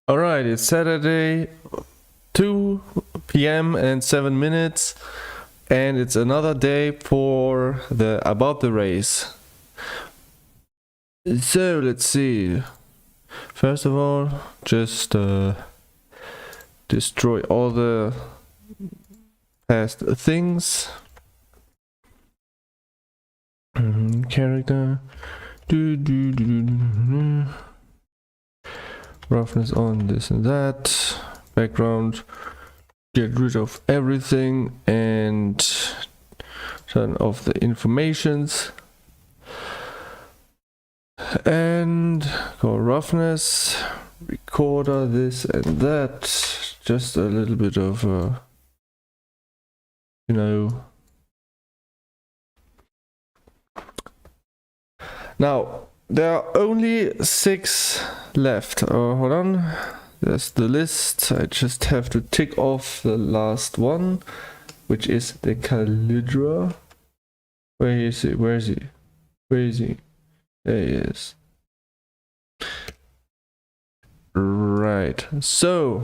Alright, it's Saturday, 2 p.m. and 7 minutes, and it's another day for about the race. So let's see. First of all, just destroy all the past things. Character. Roughness on, this and that. Background. Get rid of everything and turn off the informations. And go roughness, recorder, this and that. Just a little bit of Now there are only 6 left. Hold on. There's the list. I just have to tick off the last one, which is the Calidra. Where is he? Where is he? Where is he? There he is. Right. So,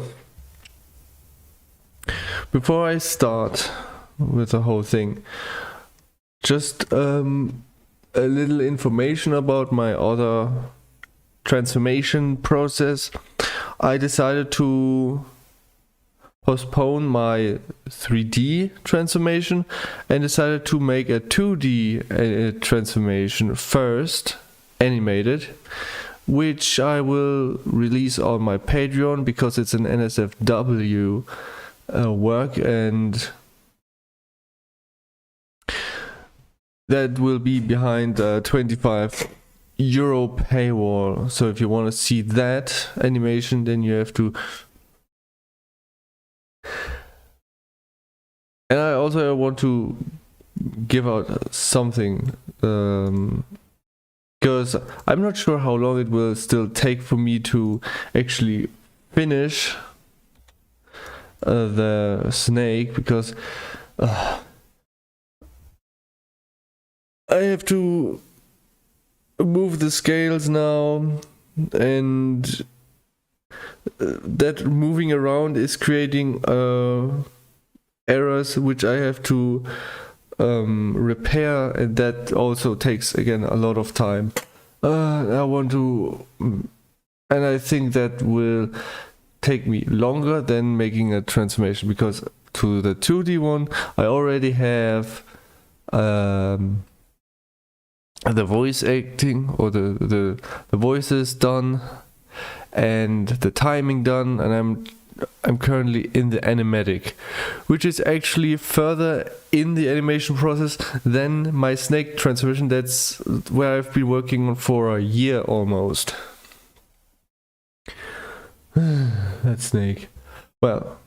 before I start with the whole thing, just a little information about my other transformation process. I decided to postpone my 3D transformation and decided to make a 2D transformation first, animated, which I will release on my Patreon because it's an NSFW work, and that will be behind a 25 euro paywall. So if you want to see that animation, then you have to. And I also want to give out something, because I'm not sure how long it will still take for me to actually finish the snake, because I have to move the scales now, and that moving around is creating errors which I have to repair, and that also takes again a lot of time. I want to, and I think that will take me longer than making a transformation, because to the 2D one I already have the voice acting, or the voices done, and the timing done, and I'm currently in the animatic, which is actually further in the animation process than my snake transformation. That's where I've been working on for a year almost. That snake. Well,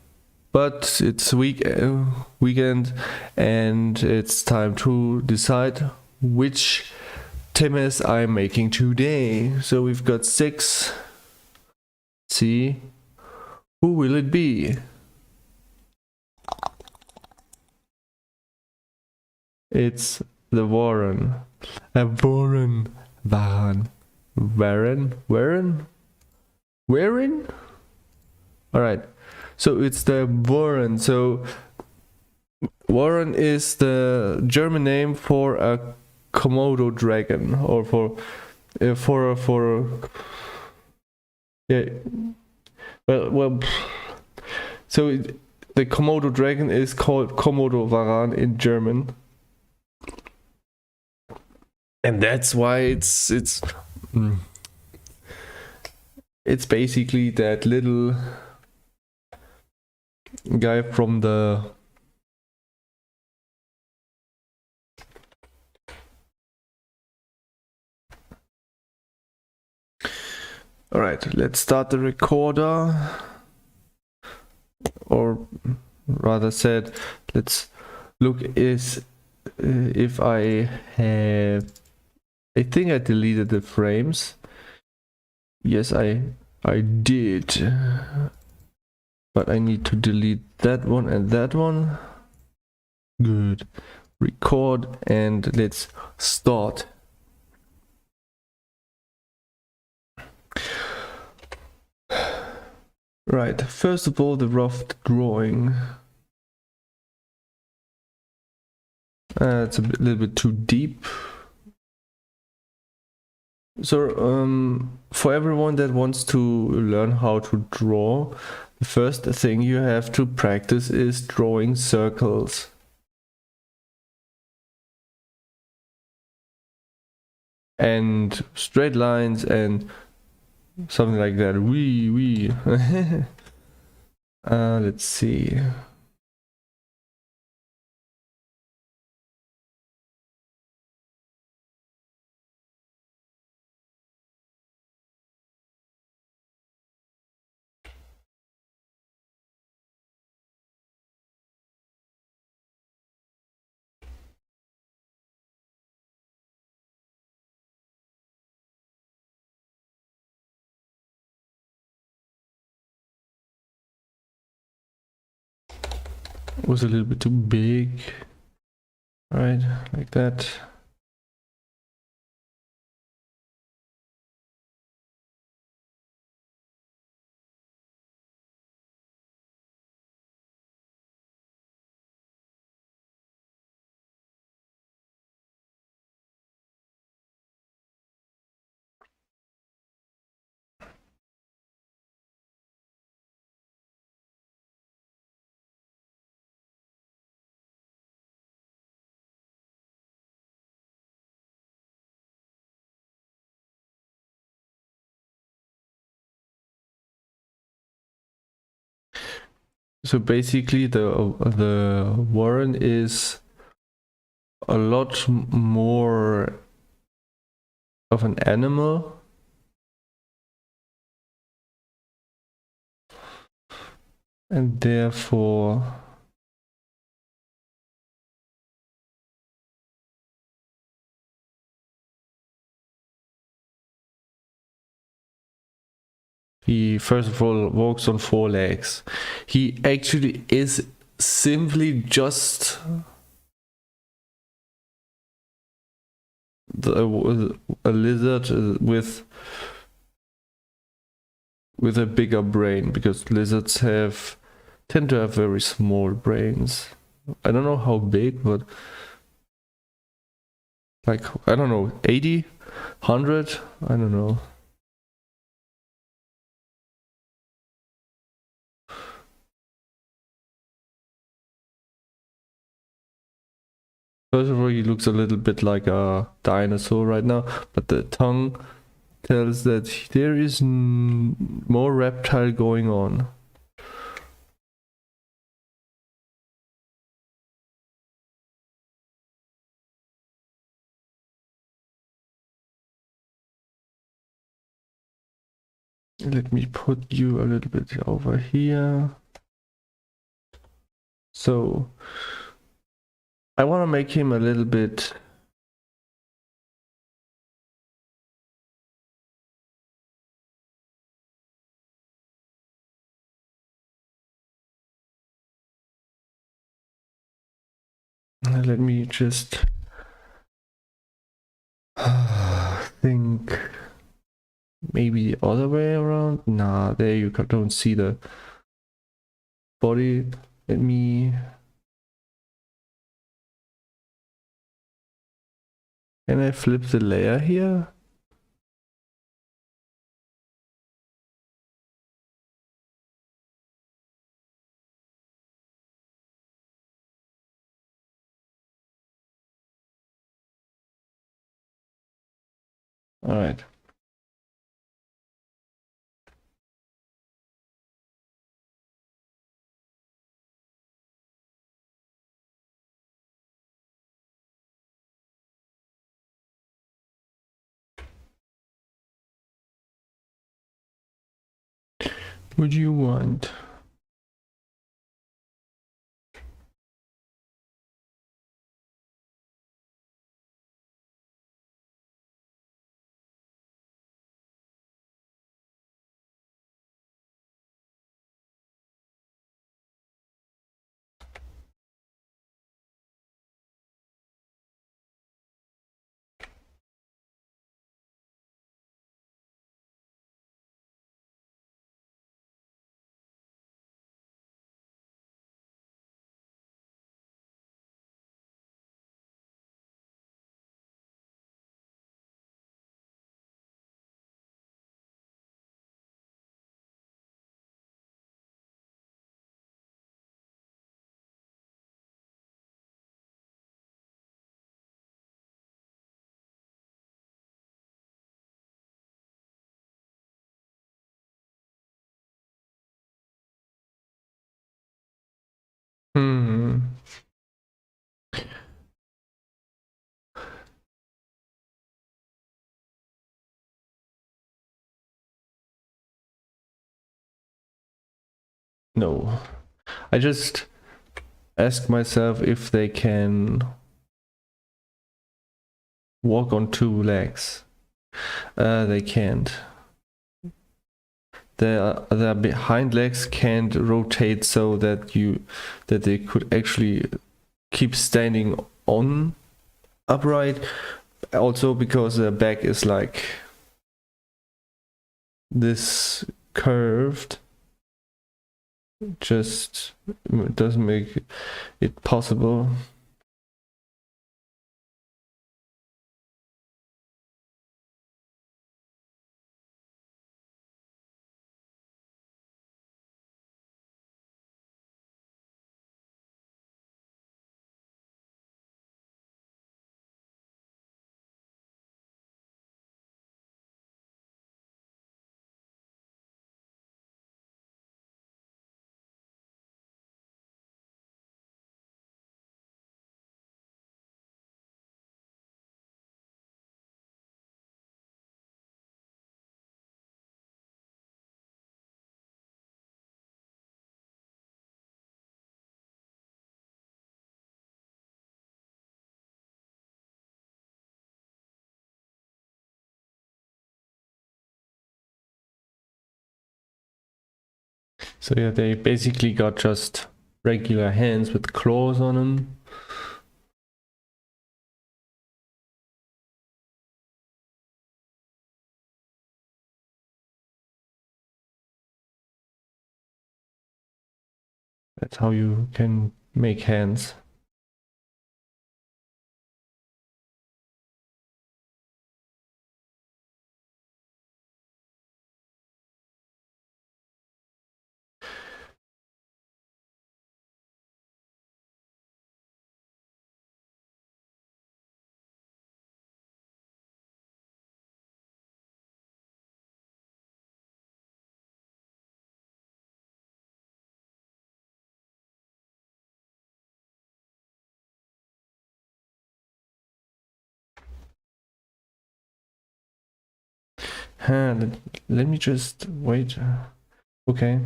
but it's weekend, and it's time to decide which Timmers I'm making today. So we've got 6. See, who will it be? It's the Warane. Warane? Alright, so it's the Warane. So Warane is the German name for a komodo dragon, or for yeah. Well. So the komodo dragon is called komodo Warane in German, and that's why it's basically that little guy from the Alright, let's start the recorder, or rather said, let's look if I think I deleted the frames. Yes, I did, but I need to delete that one and that one. Good. Record, and let's start. Right, first of all, the rough drawing. It's a little bit too deep. So, for everyone that wants to learn how to draw, the first thing you have to practice is drawing circles. And straight lines and something like that. Let's see. It was a little bit too big. Right, like that. So basically the Warren is a lot more of an animal, and therefore he first of all walks on 4 legs. He actually is simply just a lizard with a bigger brain, because lizards tend to have very small brains. I don't know how big, but like, I don't know, 80, 100, I don't know. First of all, he looks a little bit like a dinosaur right now, but the tongue tells that there is more reptile going on. Let me put you a little bit over here. So I want to make him a little bit let me just think maybe the other way around. Nah, there you don't see the body. Let me, can I flip the layer here? All right. Would you want? No. I just ask myself if they can walk on two legs. They can't. Their behind legs can't rotate so that they could actually keep standing on upright. Also because their back is like this curved, just doesn't make it possible. So yeah, they basically got just regular hands with claws on them. That's how you can make hands. Let me just wait. Okay.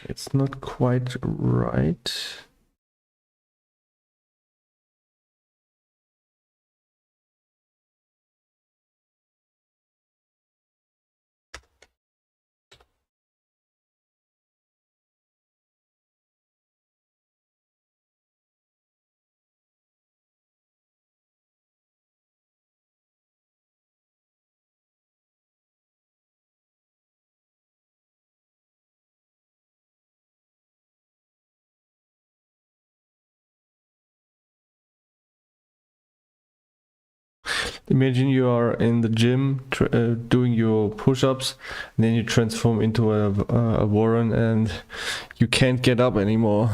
It's not quite right. Imagine you are in the gym doing your push-ups, and then you transform into a Warren, and you can't get up anymore.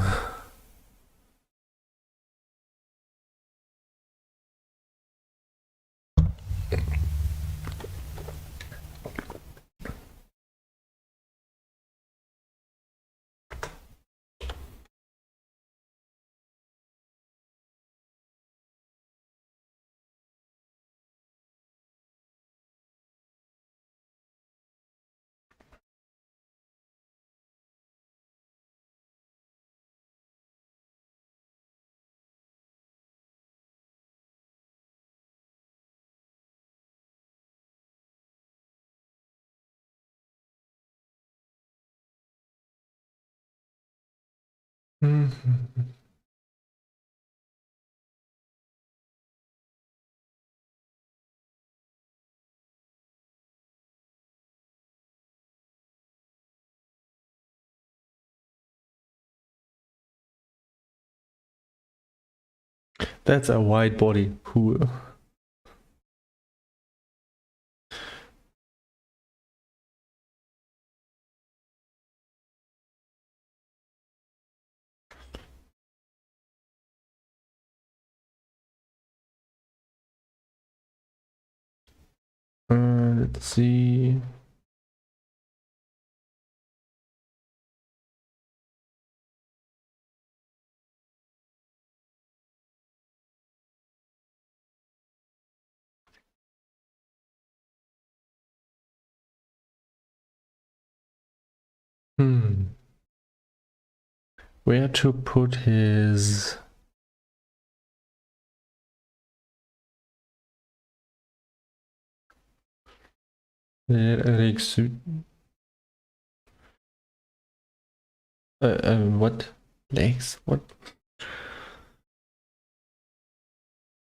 That's a wide body. Cool. Let's see. where to put his what? Legs? What?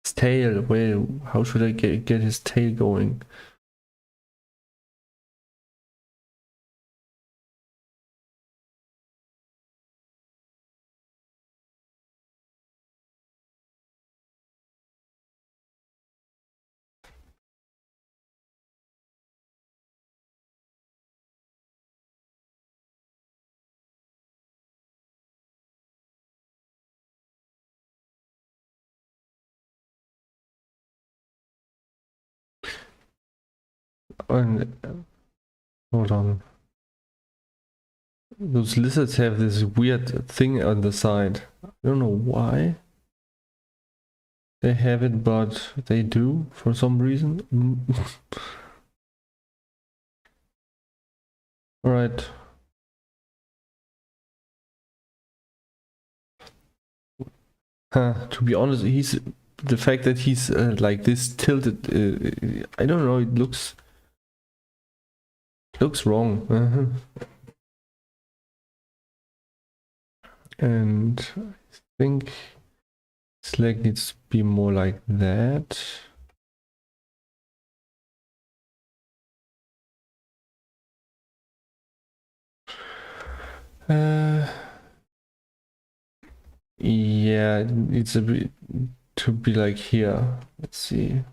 His tail. Well, how should I get his tail going? And hold on. Those lizards have this weird thing on the side. I don't know why they have it, but they do for some reason. Alright. To be honest, the fact that he's like this tilted, I don't know, it looks wrong. And I think his leg needs to be more like that. Yeah, it needs to be like here. Let's see.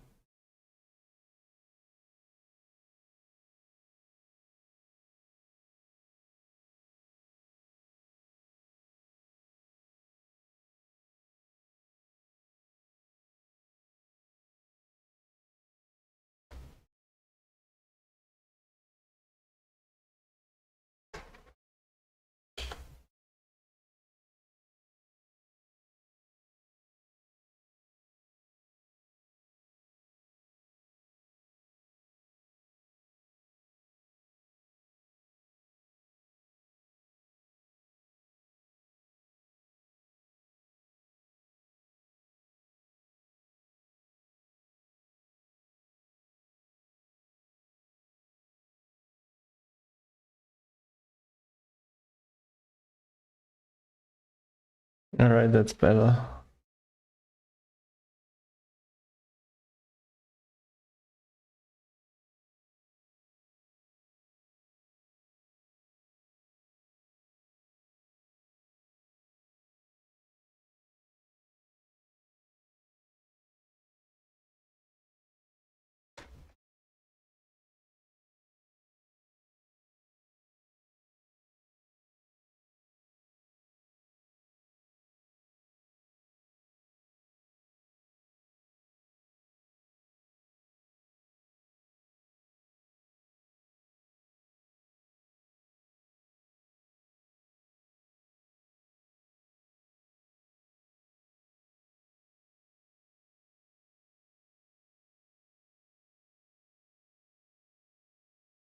All right, that's better.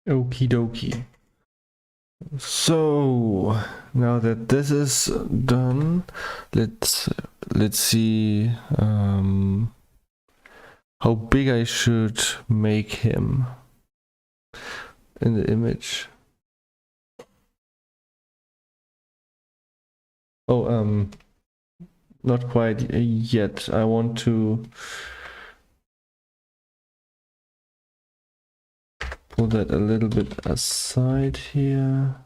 Okie dokie. So now that this is done, let's see how big I should make him in the image. Oh, not quite yet. I want to pull that a little bit aside here.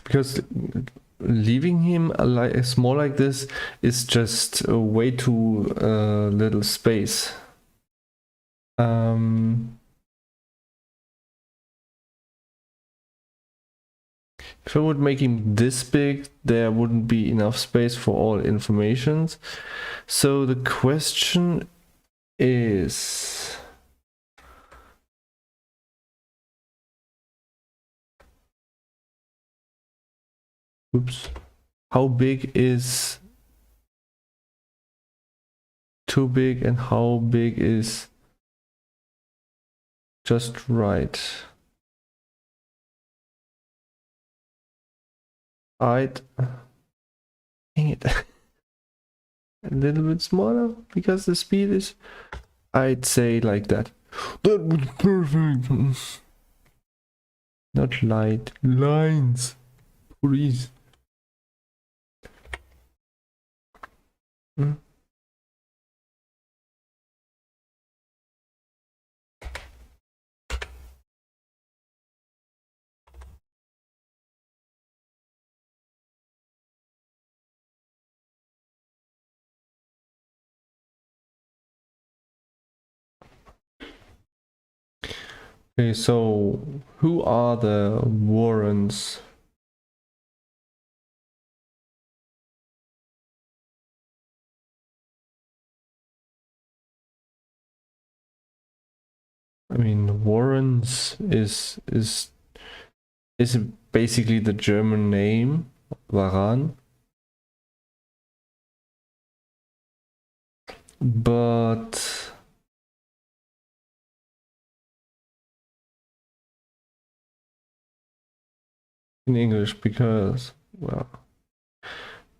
Because leaving him small like this is just way too little space. If I would make him this big, there wouldn't be enough space for all informations. So the question is, Oops. How big is too big and how big is just right? I'd dang it. A little bit smaller because the speed is, I'd say like that. That was perfect. Not light lines, please. Hmm? Okay, so who are the Warrens? I mean, Warrens is basically the German name, Warane. But in English, because, well,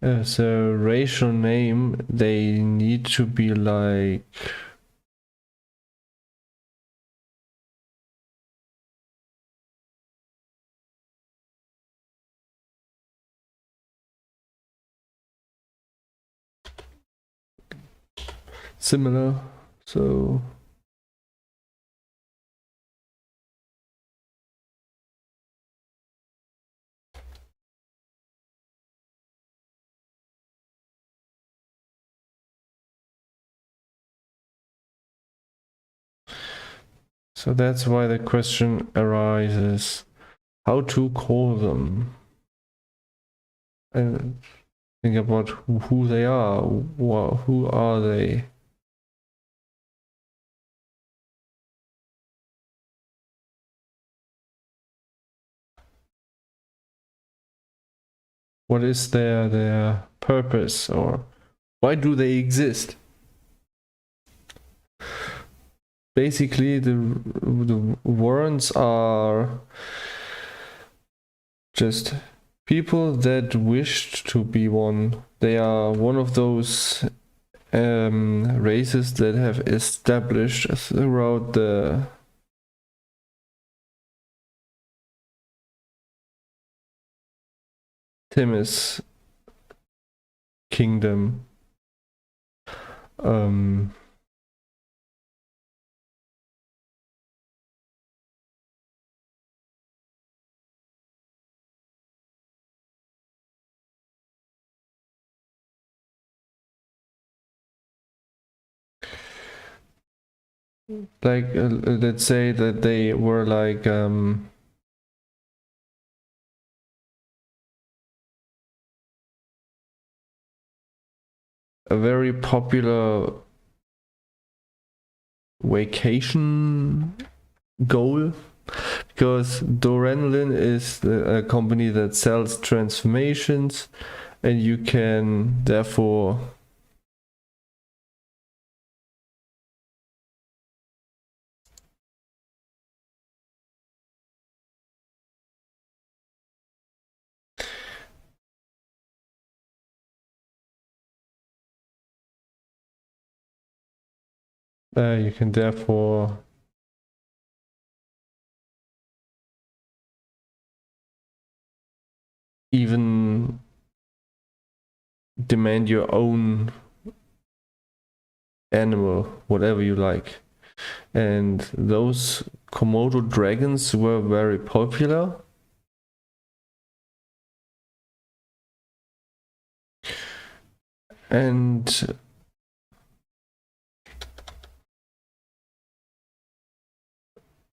as a racial name, they need to be like similar. So that's why the question arises, how to call them? And think about who they are. Who are they? What is their purpose, or why do they exist? Basically, the Warrens are just people that wished to be one. They are one of those races that have established throughout the Timis kingdom. Like let's say that they were like a very popular vacation goal, because Dorenlin is a company that sells transformations, and you can therefore you can therefore even demand your own animal, whatever you like. And those Komodo dragons were very popular. And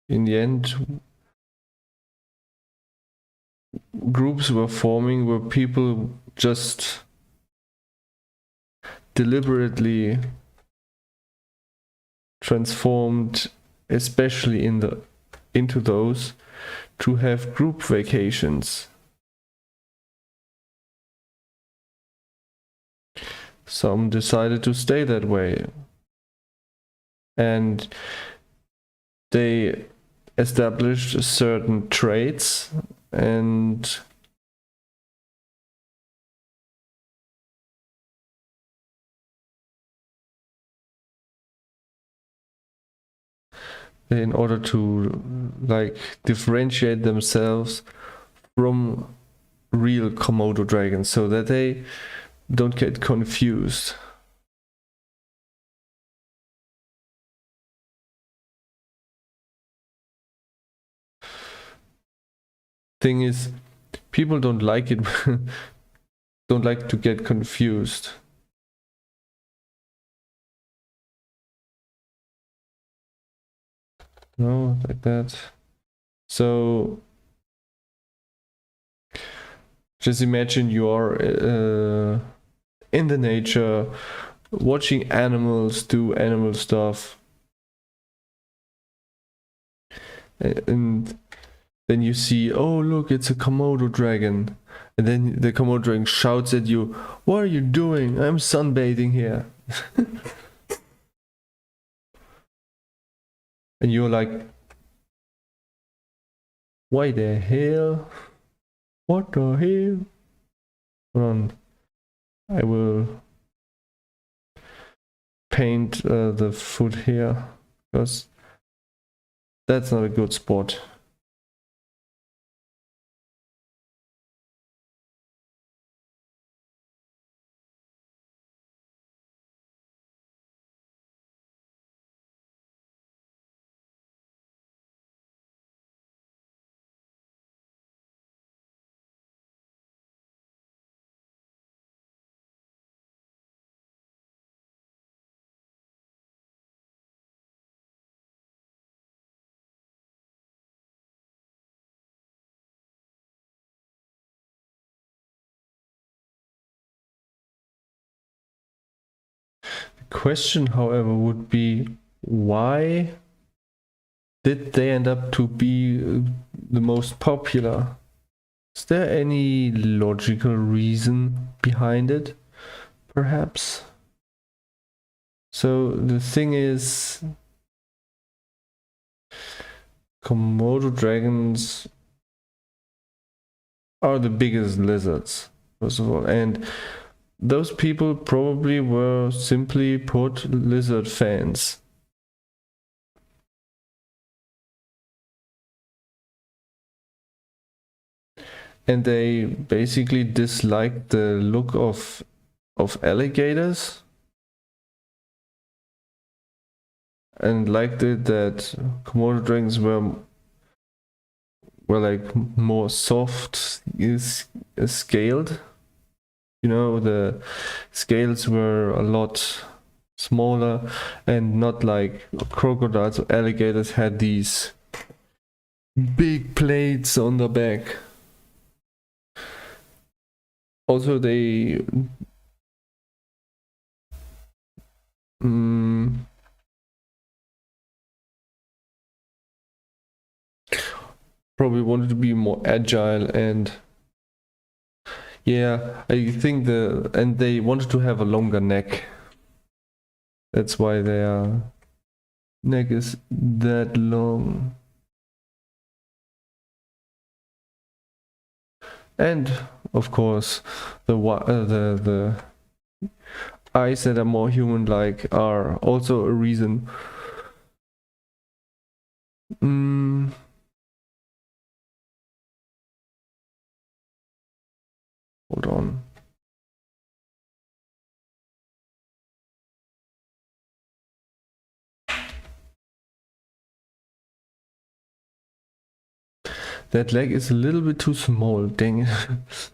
in the end, groups were forming where people just deliberately transformed, especially into those, to have group vacations. some decided to stay that way. And they established certain traits and in order to like differentiate themselves from real komodo dragons so that they don't get confused. Thing is, people don't like it, don't like to get confused. No, like that. So just imagine you are in the nature, watching animals do animal stuff, and then you see, oh look, it's a komodo dragon, and then the komodo dragon shouts at you, "What are you doing? I'm sunbathing here." And you're like, why the hell? What the hell? Hold on, I will paint the foot here because that's not a good spot. The question, however, would be why did they end up to be the most popular? Is there any logical reason behind it? Perhaps. So the thing is, komodo dragons are the biggest lizards, first of all, and those people probably were simply put lizard fans. And they basically disliked the look of alligators and liked it that komodo dragons were like more soft scaled. You know, the scales were a lot smaller and not like crocodiles or alligators had these big plates on the back. Also, they probably wanted to be more agile, and yeah, I think they wanted to have a longer neck. That's why their neck is that long. And of course, the eyes that are more human-like are also a reason. Hold on. That leg is a little bit too small, dang it.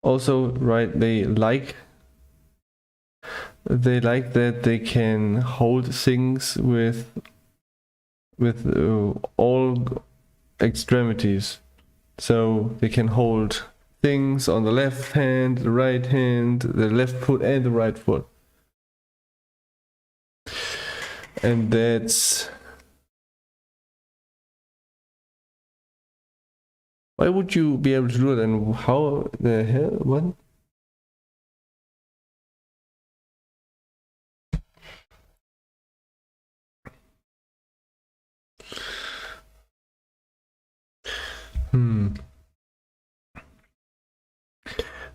Also, right, they like that they can hold things with all extremities. So they can hold things on the left hand, the right hand, the left foot and the right foot. And that's... Why would you be able to do it, and how the hell? What?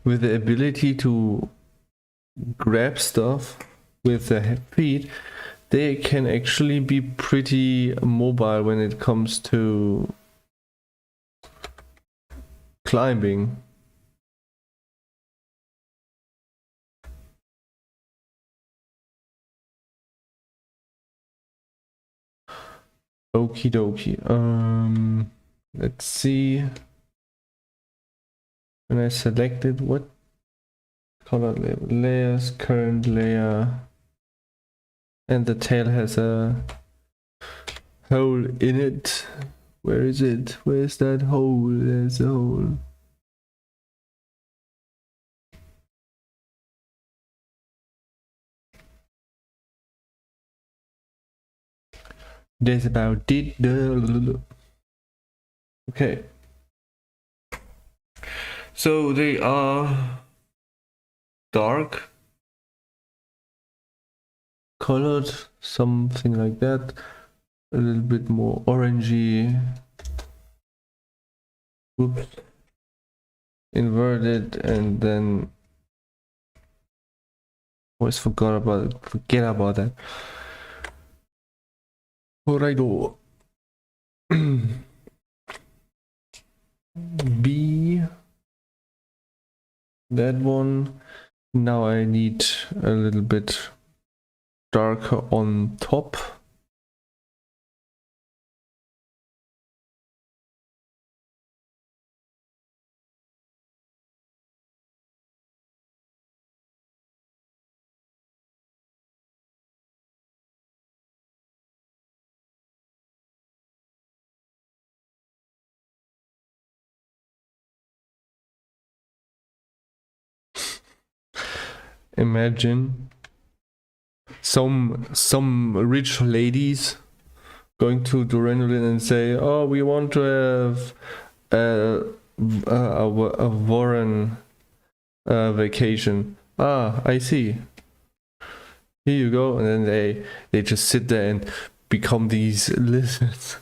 With the ability to grab stuff with their feet, they can actually be pretty mobile when it comes to climbing. Okie dokie. Let's see. When I selected what color layers, current layer, and the tail has a hole in it. Where is it? Where's that hole? There's a hole. That's about it. Okay. So they are dark colored, something like that. A little bit more orangey. Oops. Inverted, and then always forget about that. Alrighto. B, that one. Now I need a little bit darker on top. Imagine some rich ladies going to Duranolin and say, "Oh, we want to have a Warane vacation." Ah, I see. Here you go, and then they just sit there and become these lizards.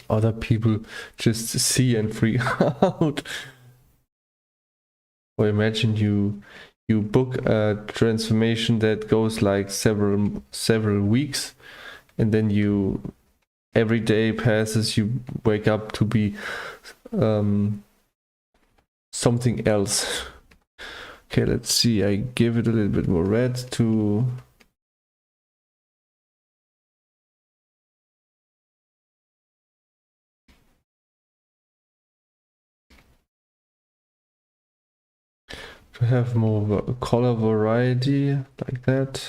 Other people just see and freak out. Or imagine you book a transformation that goes like several weeks, and then you every day passes, you wake up to be something else. Okay, let's see. I give it a little bit more red to have more of a color variety like that.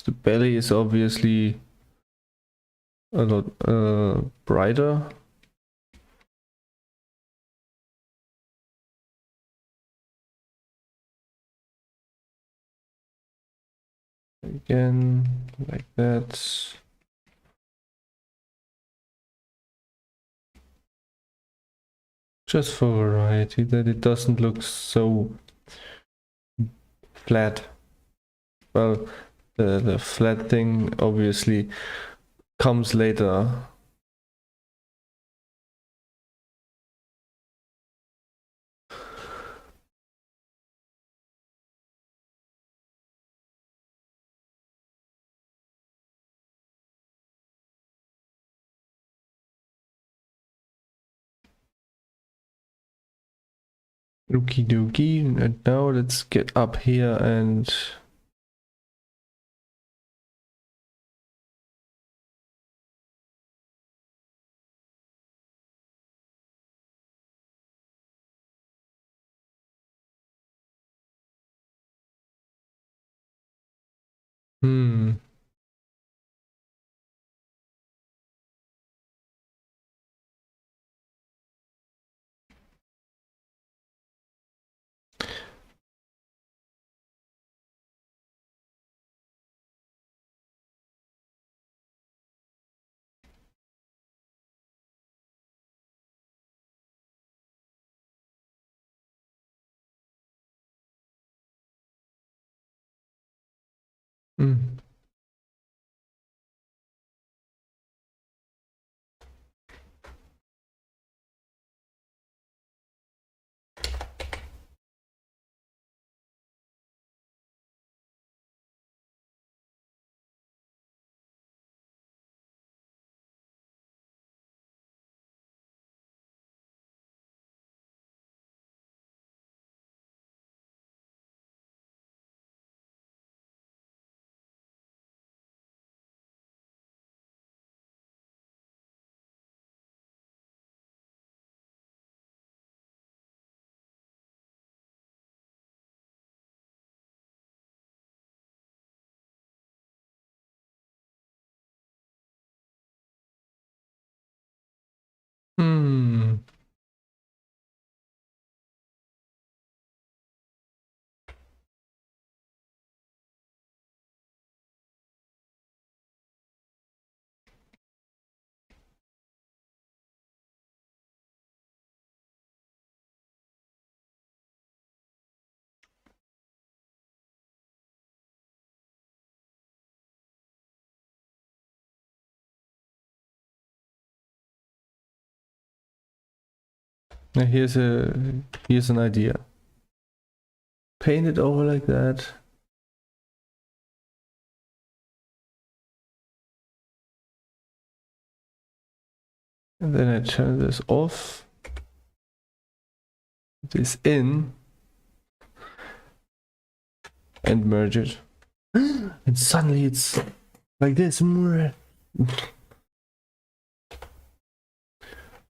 The belly is obviously a lot brighter. Again, like that. Just for variety, that it doesn't look so flat. Well, the flat thing obviously comes later. Okie dokie, and now let's get up here and Hmm. Hmm. Hmm. Now here's an idea. Paint it over like that. And then I turn this off. This in. And merge it. And suddenly it's like this.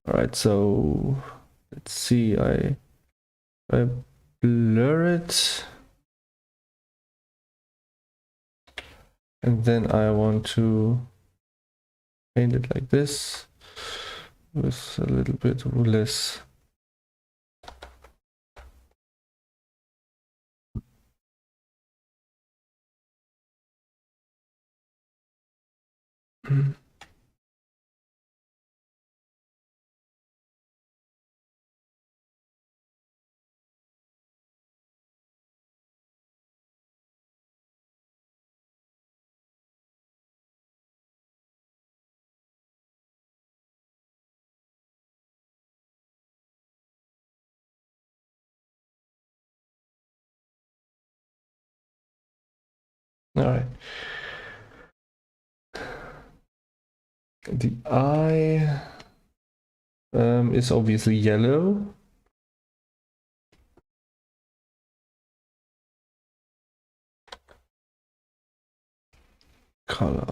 Alright, so let's see. I blur it. And then I want to paint it like this with a little bit less. Alright. The eye is obviously yellow. Color.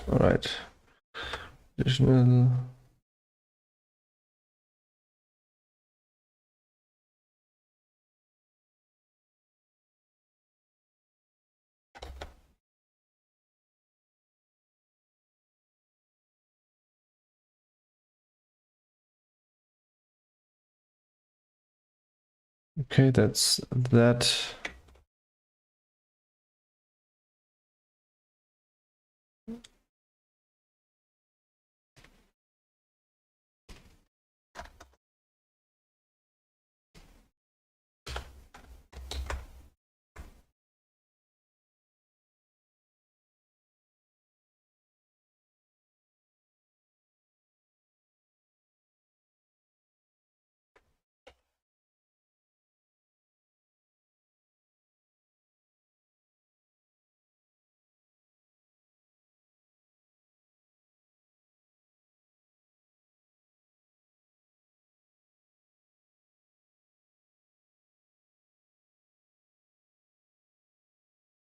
Alright. Additional. Okay, that's that.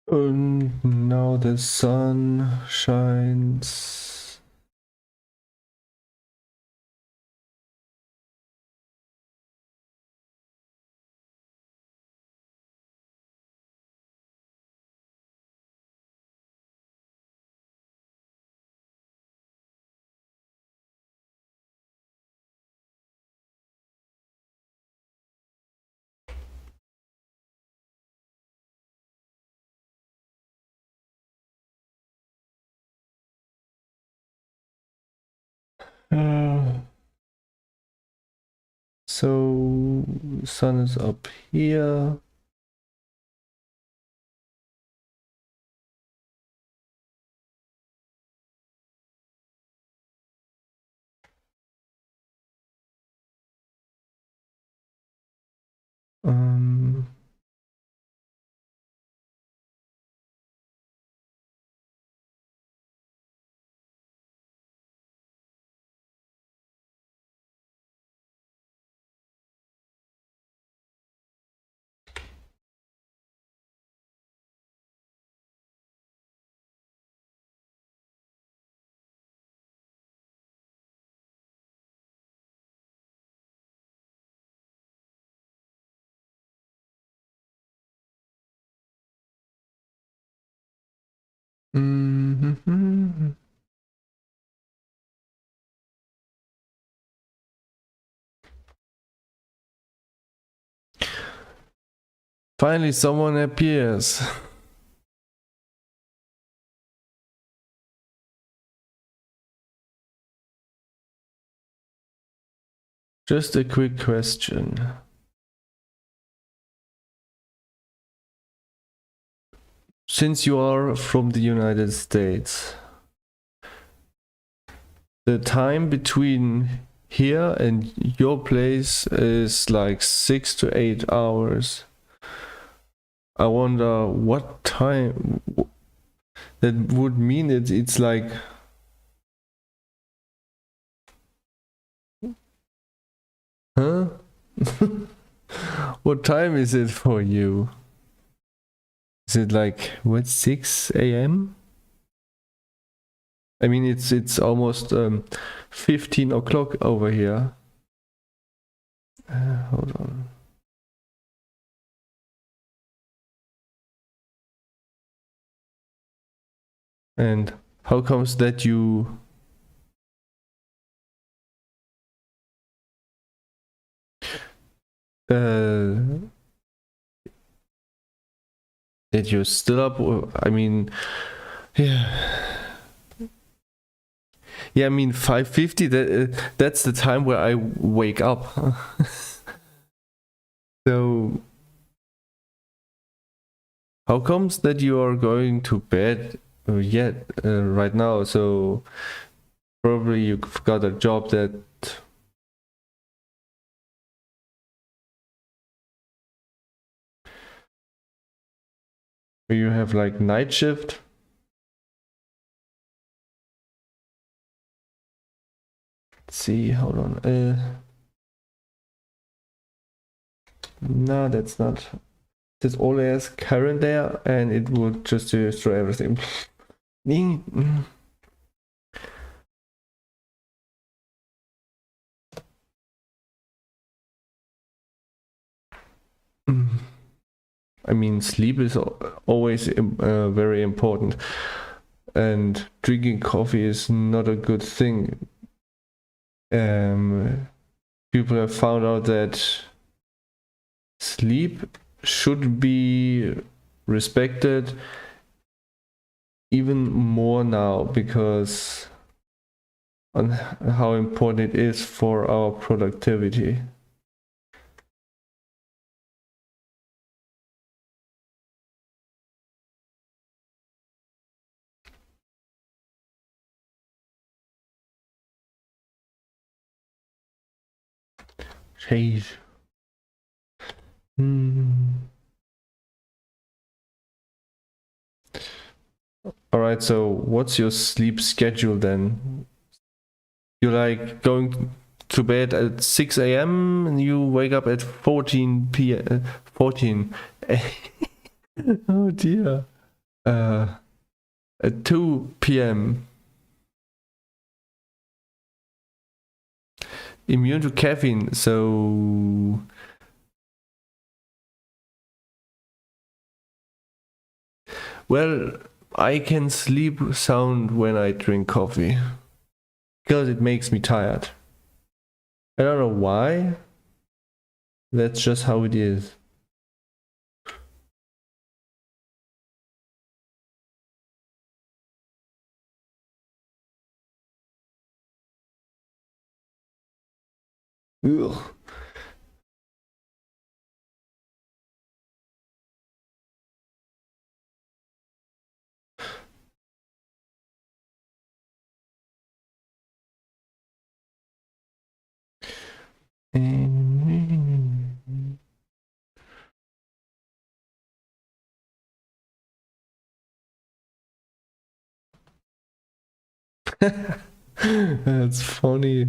And now the sun shines. So sun is up here. Um, mhm. Finally, someone appears. Just a quick question. Since you are from the United States, the time between here and your place is like 6 to 8 hours. I wonder what time that would mean. It's like, huh? What time is it for you? Is it like what, 6 a.m.? I mean, it's almost 15 o'clock over here. Hold on. And how comes that you that you're still up? I mean, yeah. Yeah, I mean 5:50. That's the time where I wake up. So, how comes that you are going to bed yet right now? So probably you've got a job that. You have like night shift. Let's see, hold on. No, that's not. This all as current there, and it would just destroy everything. I mean, sleep is always very important, and drinking coffee is not a good thing. People have found out that sleep should be respected even more now because on how important it is for our productivity. Change. All right, so what's your sleep schedule then? You like going to bed at 6 a.m. and you wake up at 14 p.m. 14. Oh dear. at 2 p.m. Immune to caffeine, so well, I can sleep sound when I drink coffee because it makes me tired. I don't know why. That's just how it is. Ugh. That's funny.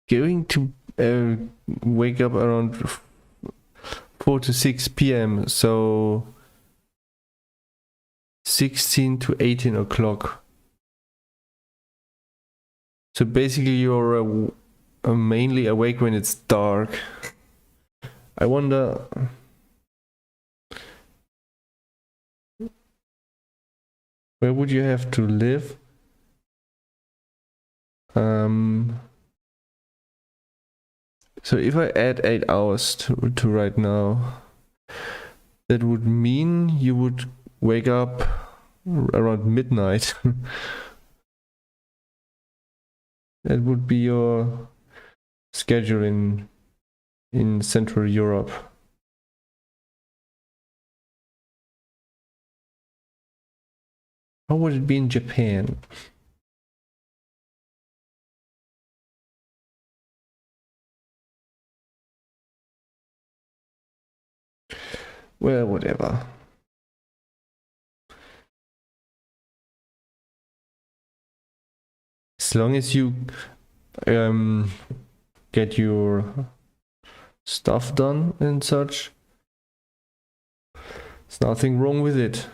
Going to wake up around 4 to 6 p.m. So 16 to 18 o'clock. So basically you're mainly awake when it's dark. I wonder... where would you have to live? So if I add 8 hours to right now, that would mean you would wake up around midnight. That would be your schedule in Central Europe. How would it be in Japan? Well, whatever. As long as you get your stuff done and such, there's nothing wrong with it.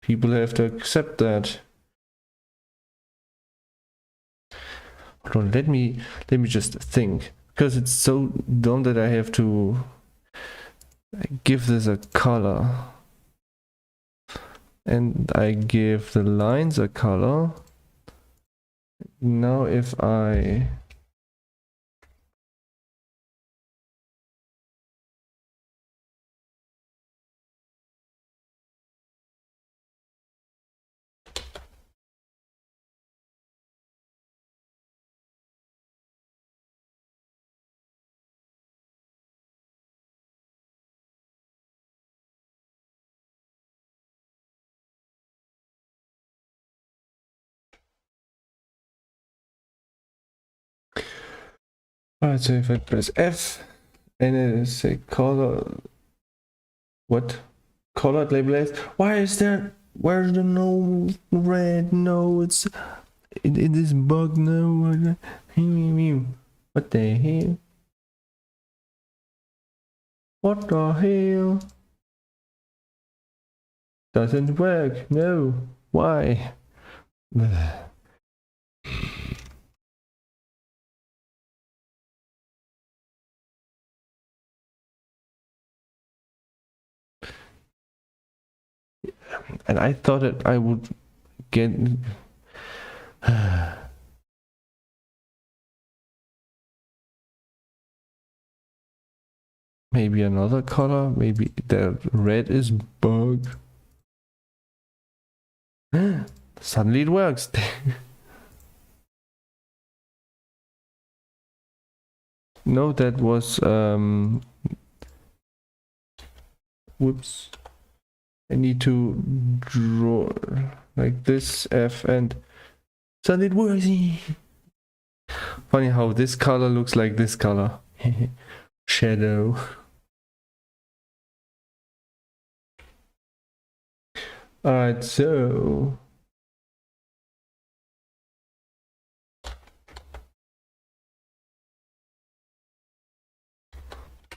People have to accept that. Hold on, let me just think, because it's so dumb that I have to give this a color, and I give the lines a color. Now if I alright, so if I press F and it say color, what? Colored label S? Why is there, where's the no red? No, it's in this bug. No, what the hell? What the hell? Doesn't work. No. Why? And I thought that I would get maybe another color. Maybe the red is bug. Suddenly it works. No, that was whoops. I need to draw like this F and suddenly it works. Funny how this color looks like this color. Shadow. Alright, so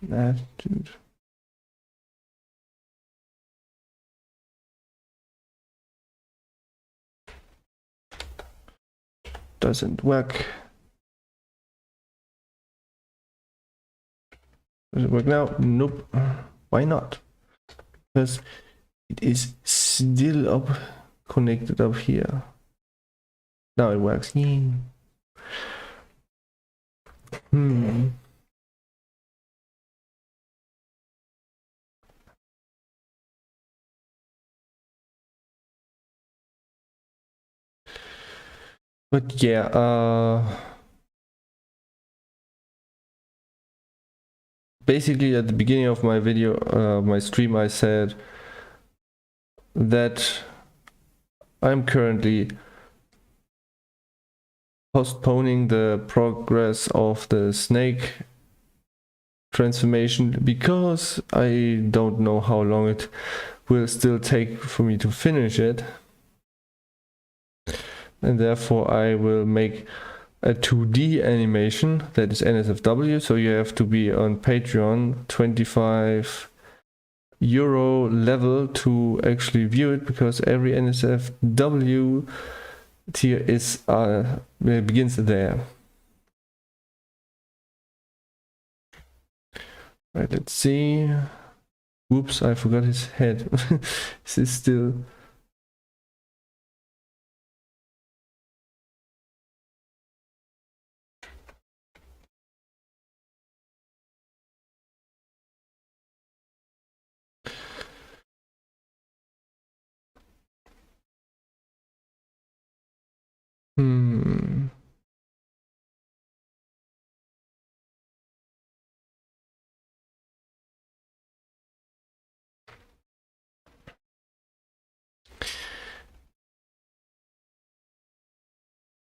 Attitude. Doesn't work. Does it work now? Nope. Why not? Because it is still up connected up here. Now it works. But yeah, basically at the beginning of my video, my stream, I said that I'm currently postponing the progress of the snake transformation because I don't know how long it will still take for me to finish it, and therefore I will make a 2D animation that is NSFW. So you have to be on Patreon 25 euro level to actually view it, because every NSFW tier is begins there. Right, let's see. Whoops, I forgot his head. This is still.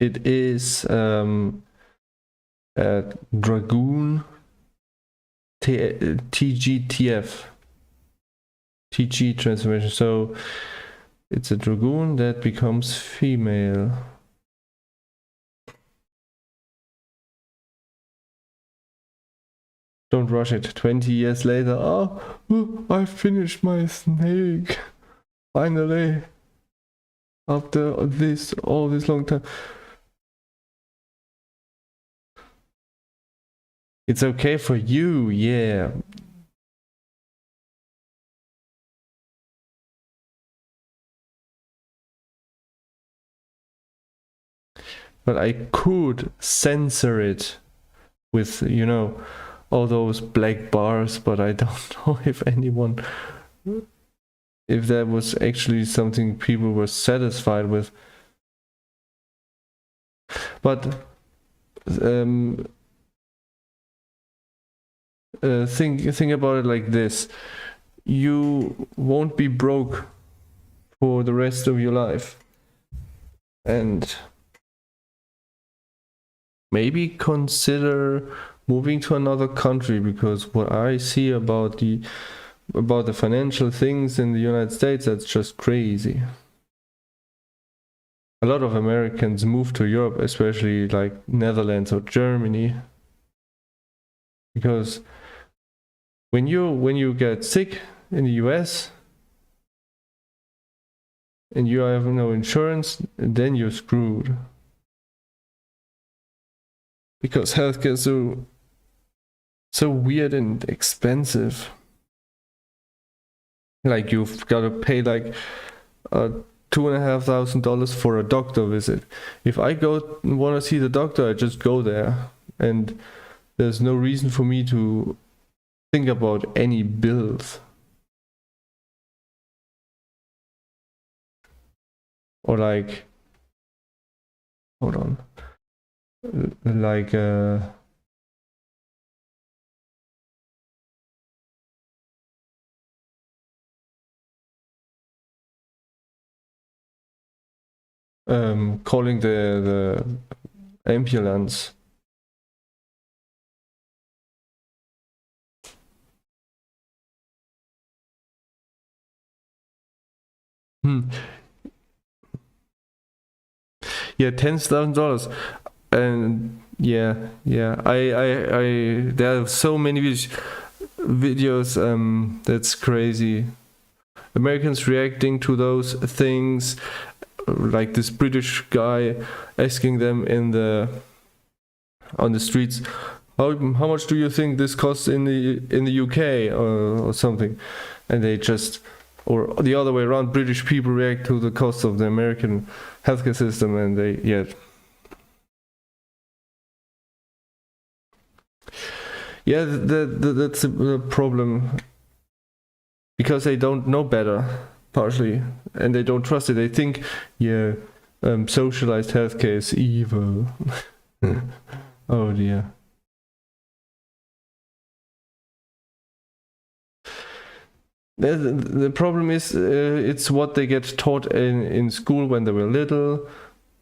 It is a Dragoon TGTF. TG transformation. So it's a Dragoon that becomes female. Don't rush it. 20 years later, oh, I finished my snake. Finally. After all this long time. It's okay for you, yeah. But I could censor it with, you know, all those black bars, but I don't know if that was actually something people were satisfied with. But think about it like this: you won't be broke for the rest of your life, and maybe consider moving to another country, because what I see about the financial things in the United States, that's just crazy. A lot of Americans move to Europe, especially like Netherlands or Germany, because when you get sick in the US and you have no insurance, then you're screwed, because healthcare is so weird and expensive. Like, you've got to pay like $2,500 for a doctor visit. If I want to see the doctor, I just go there, and there's no reason for me to think about any bills. Or like, hold on, like calling the ambulance. Yeah, $10,000, and yeah. I there are so many videos. videos. That's crazy. Americans reacting to those things, like this British guy asking them on the streets, how much do you think this costs in the UK or something, and they just, or the other way around, British people react to the cost of the American healthcare system, and they that's the problem, because they don't know better, partially, and they don't trust it. They think, socialized healthcare is evil. Oh dear. The problem is, it's what they get taught in school when they were little,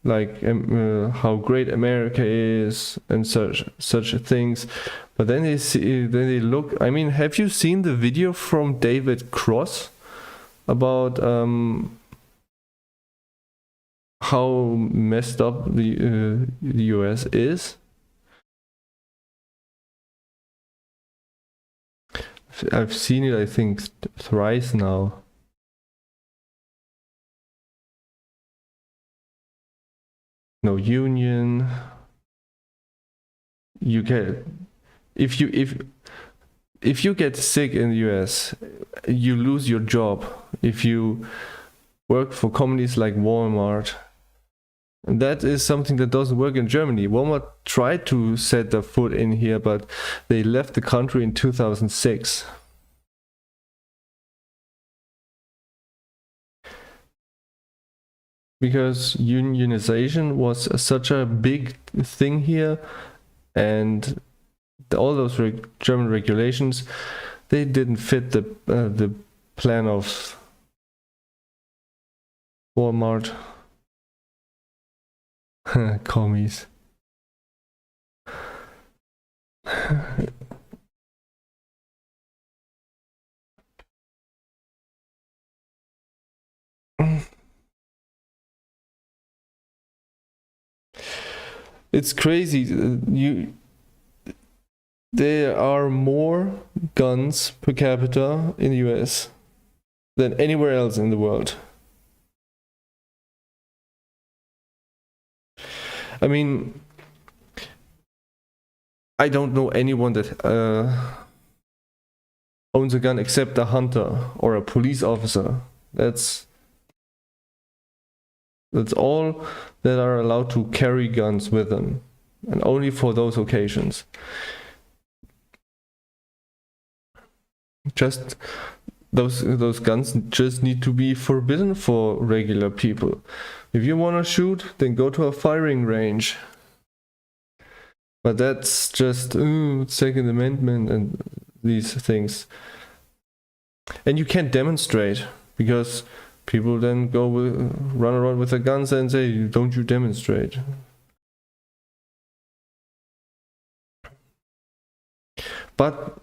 like how great America is and such things. But then they look. I mean, have you seen the video from David Cross about how messed up the US is? I've seen it, I think, thrice now. No union. You get, if you get sick in the US, you lose your job. If you work for companies like Walmart, that is something that doesn't work in Germany. Walmart tried to set their foot in here, but they left the country in 2006. Because unionization was such a big thing here, and all those German regulations, they didn't fit the plan of Walmart. Commies. It's crazy. There are more guns per capita in the US than anywhere else in the world. I mean, I don't know anyone that owns a gun except a hunter or a police officer. That's all that are allowed to carry guns with them, and only for those occasions. Just those guns just need to be forbidden for regular people. If you want to shoot, then go to a firing range. But that's just Second Amendment and these things. And you can't demonstrate, because people then run around with their guns and say, "Don't you demonstrate?" But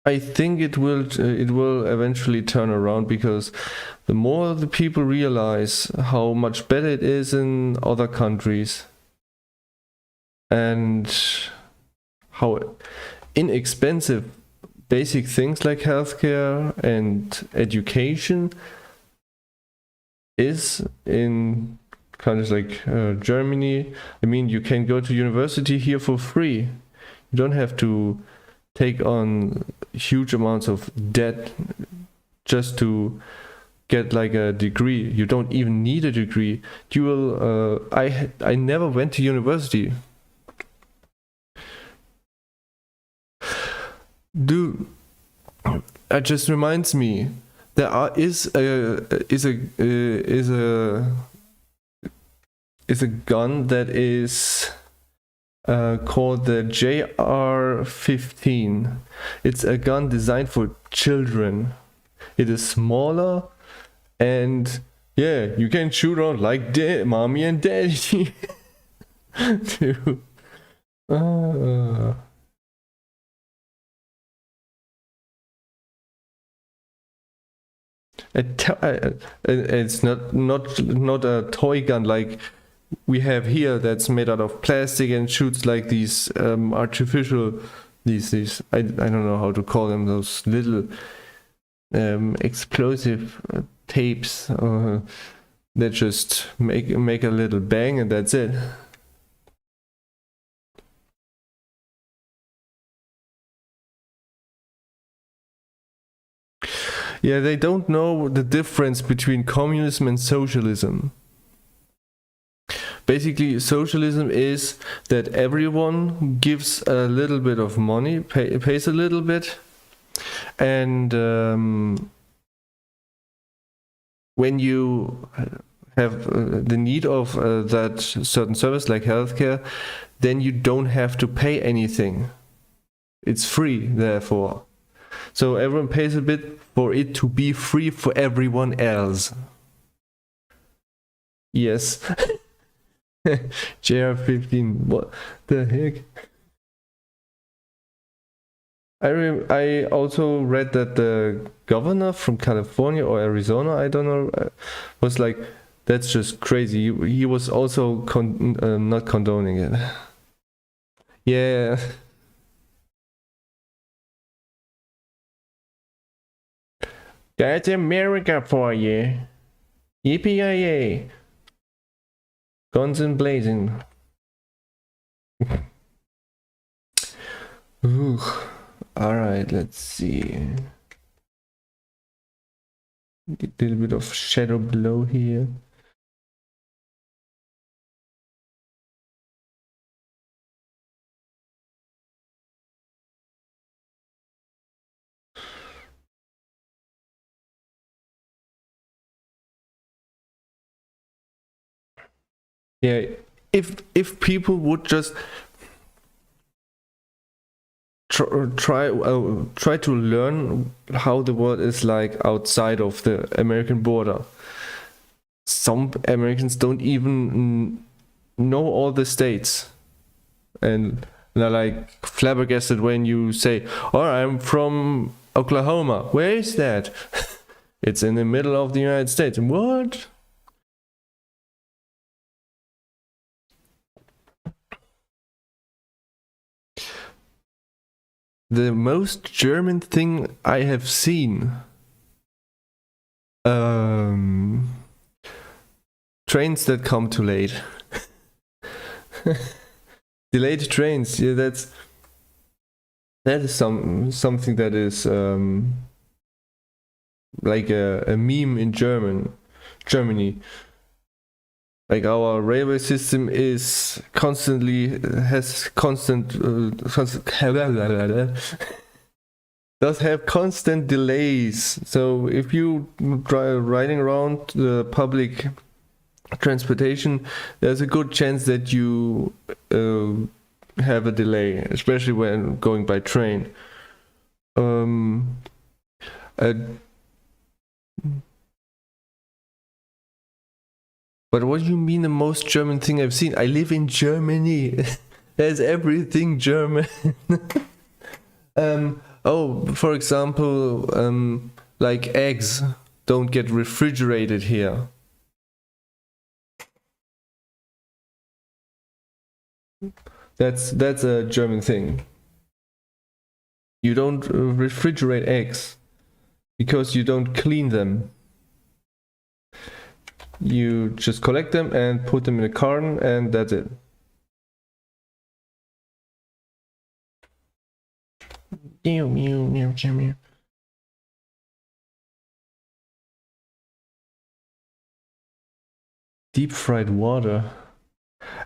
I think it will eventually turn around, because the more the people realize how much better it is in other countries, and how inexpensive basic things like healthcare and education is in countries like Germany. I mean, you can go to university here for free. You don't have to take on huge amounts of debt just to get like a degree. You don't even need a degree. You will. I never went to university. Dude, it just reminds me, is a gun that is called the JR-15. It's a gun designed for children. It is smaller, and you can shoot on like mommy and daddy. Dude. It's not a toy gun like we have here, that's made out of plastic and shoots like these artificial these I don't know how to call them, those little explosive tapes that just make a little bang and that's it. Yeah, they don't know the difference between communism and socialism. Basically, socialism is that everyone gives a little bit of money, pays a little bit, and when you have the need of that certain service like healthcare, then you don't have to pay anything. It's free, therefore. So everyone pays a bit for it to be free for everyone else. Yes. JR15, what the heck? I also read that the governor from California or Arizona, I don't know, was like, that's just crazy. He was also not condoning it. Yeah. That's America for you. Yippee-yay. Guns and blazing. Ooh. Alright, let's see. A little bit of shadow below here. Yeah, if people would just try to learn how the world is like outside of the American border. Some Americans don't even know all the states, and they're like flabbergasted when you say, "Oh, I'm from Oklahoma." Where is that? It's in the middle of the United States. What? The most German thing I have seen. Trains that come too late. Delayed trains. Yeah, that is something that is like a meme in Germany. Like our railway system is has constant does have constant delays. So if you riding around the public transportation, there's a good chance that you have a delay, especially when going by train. But what do you mean the most German thing I've seen? I live in Germany. There's everything German. For example, like eggs don't get refrigerated here. That's a German thing. You don't refrigerate eggs because you don't clean them. You just collect them and put them in a carton, and that's it. Deep fried water.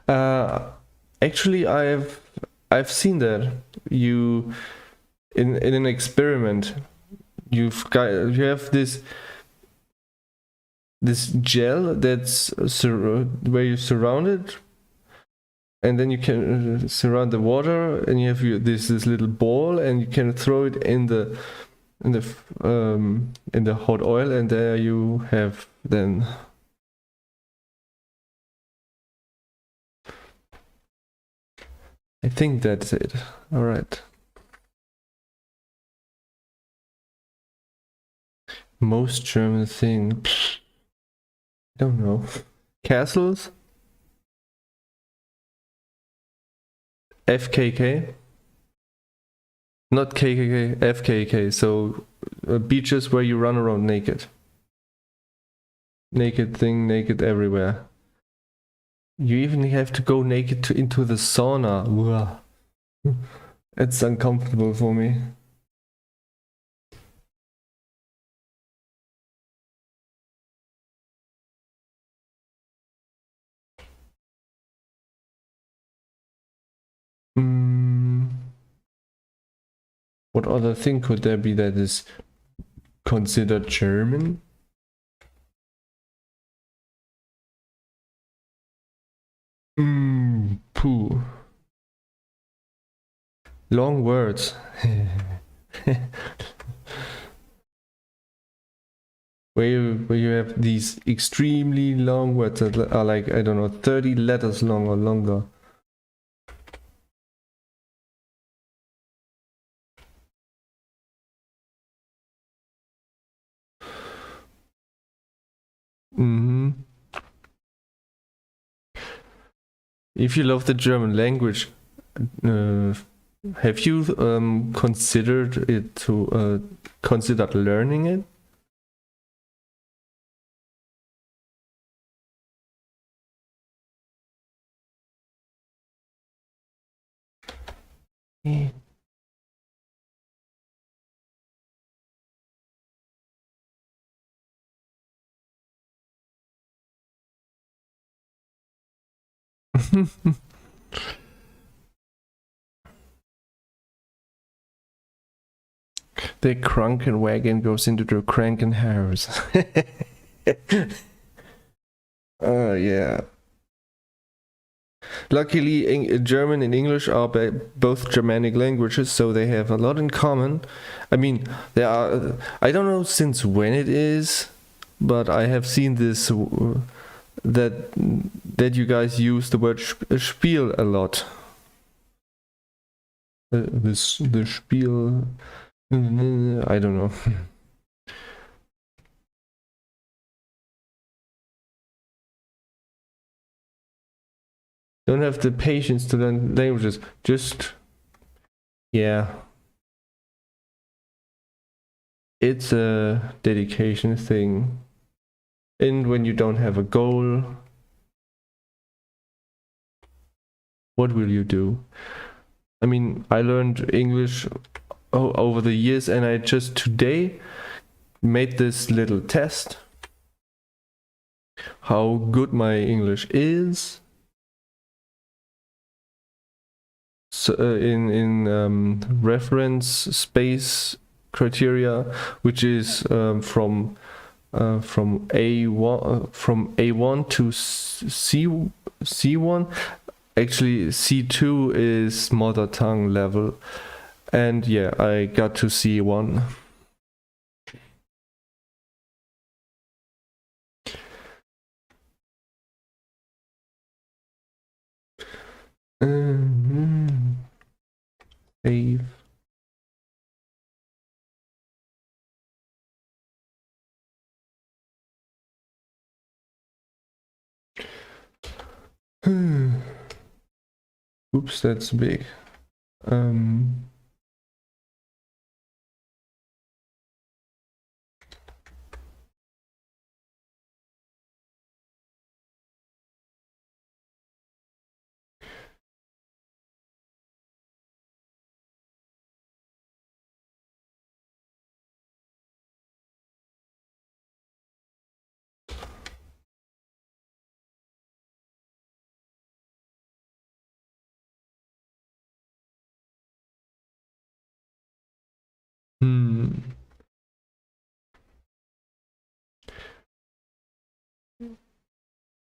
Actually, I've seen that. You in an experiment, you have this gel that's where you surround it, and then you can surround the water, and you have this little ball, and you can throw it in the hot oil, and there you have then. I think that's it. All right. Most German thing. I don't know. Castles? FKK? Not KKK, FKK. So beaches where you run around naked. Naked thing, naked everywhere. You even have to go naked into the sauna. Ugh. It's uncomfortable for me. What other thing could there be that is considered German? Pooh. Long words. where you have these extremely long words that are like, I don't know, 30 letters long or longer. If you love the German language, have you considered it to considered learning it? The Kranken wagon goes into the Kranken house. Oh yeah. Luckily, German and English are both Germanic languages, so they have a lot in common. I mean, there are. I don't know since when it is, but I have seen this that you guys use the word Spiel a lot. The Spiel. I don't know. Don't have the patience to learn languages. Just, yeah. It's a dedication thing. And when you don't have a goal, what will you do? I mean, I learned English over the years, and I just today made this little test how good my English is. So, in reference space criteria, which is from A1 to C1. Actually, C2 is mother tongue level, and yeah, I got to C1. Save. Oops, that's big.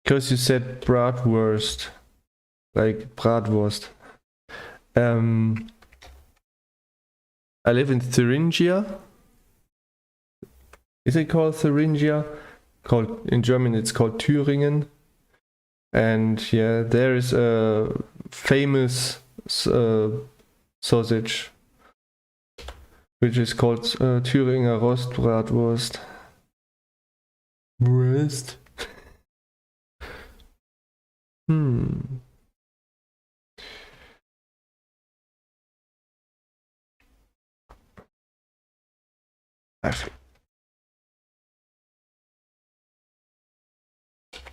Because you said bratwurst, like bratwurst. I live in Thuringia. Is it called Thuringia? In German, it's called Thüringen. And yeah, there is a famous sausage, which is called Thüringer Rostbratwurst. Wurst.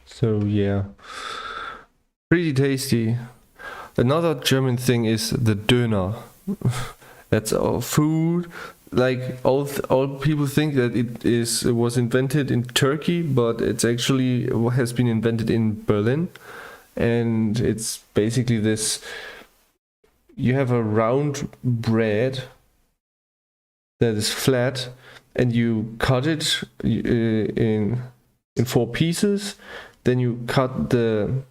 So yeah, pretty tasty. Another German thing is the Döner. That's our food. Like all people think that it was invented in Turkey, but it's actually has been invented in Berlin, and it's basically this. You have a round bread that is flat, and you cut it in 4 pieces. Then you cut the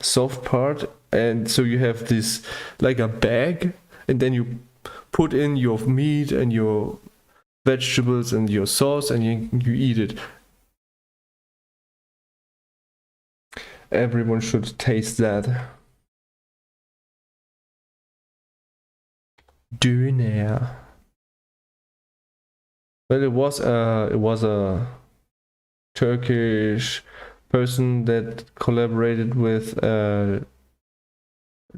soft part, and so you have this like a bag, and then you put in your meat and your vegetables and your sauce, and you eat it. Everyone should taste that. Döner. Well, it was a Turkish person that collaborated with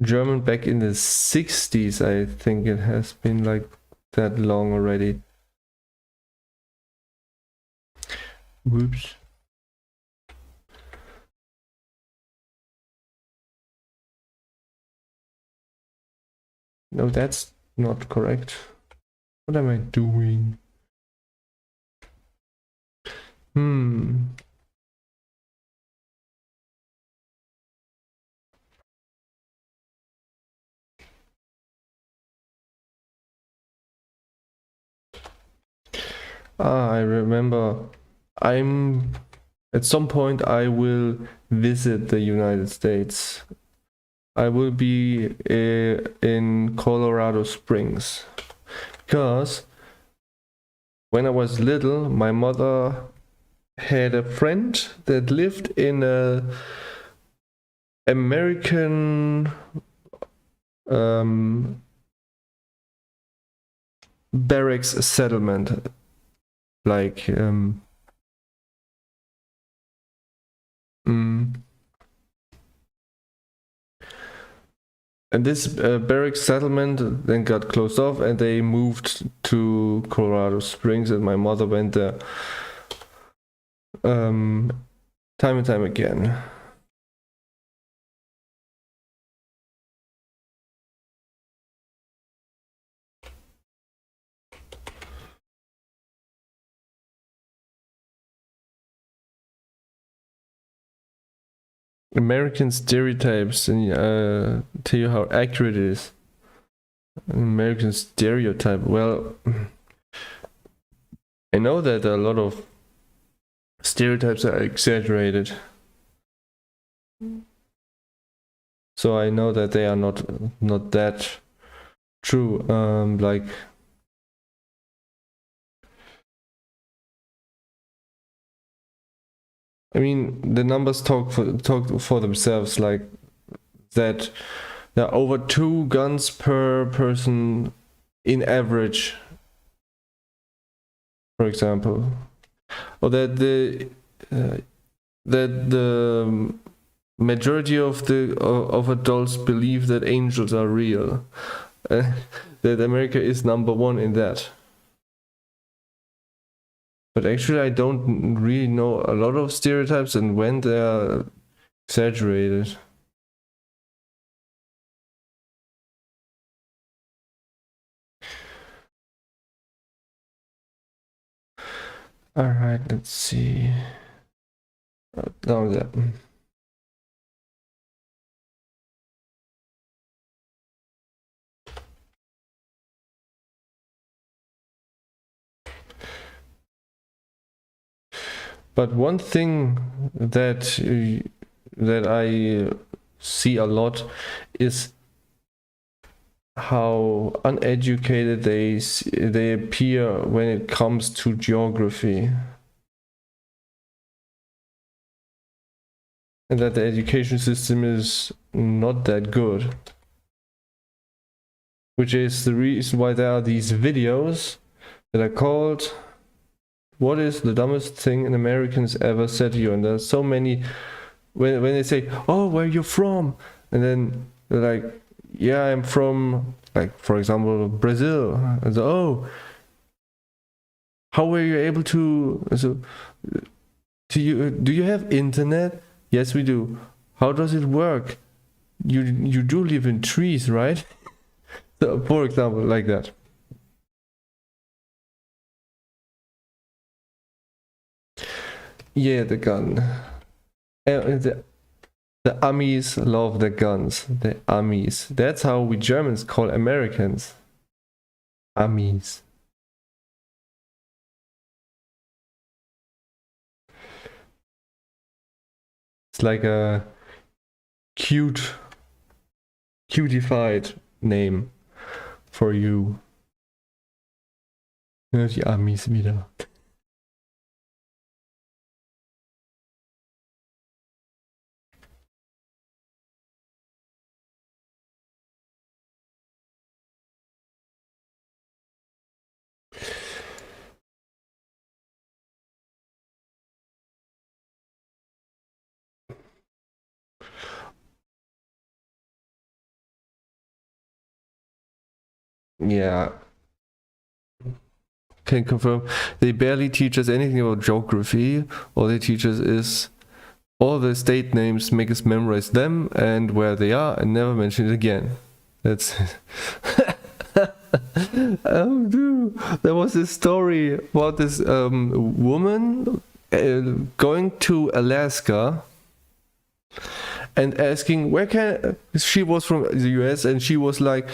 German back in the 60s. I think it has been like that long already. Whoops. No, that's not correct. What am I doing? I remember. At some point I will visit the United States. I will be in Colorado Springs, because when I was little, my mother had a friend that lived in a American barracks settlement, like and this barracks settlement then got closed off, and they moved to Colorado Springs, and my mother went there time and time again. American stereotypes, and tell you how accurate it is. An American stereotype. Well, I know that a lot of stereotypes are exaggerated, so I know that they are not that true. Like, I mean, the numbers talk for themselves. Like that, there are over 2 guns per person in average, for example, or that the majority of adults believe that angels are real. That America is number 1 in that. But actually, I don't really know a lot of stereotypes and when they are exaggerated. Alright, let's see. Down there. But one thing that I see a lot is how uneducated they appear when it comes to geography, and that the education system is not that good, which is the reason why there are these videos that are called "What is the dumbest thing an American's ever said to you?" And there's so many when they say, "Oh, where you from?" and then they're like, "Yeah, I'm from," like, for example, Brazil. And so, "Oh, How were you able to? So, do you have internet? Yes, we do. How does it work? You do live in trees, right? So, for example, like that. Yeah, the gun. The Amis love the guns. The Amis. That's how we Germans call Americans. Amis. It's like a cutified name for you. Ja, die Amis wieder. Yeah, can confirm. They barely teach us anything about geography. All they teach us is all the state names, make us memorize them and where they are and never mention it again. That's oh dude, there was this story about this woman going to Alaska and asking where can she was from the US and she was like,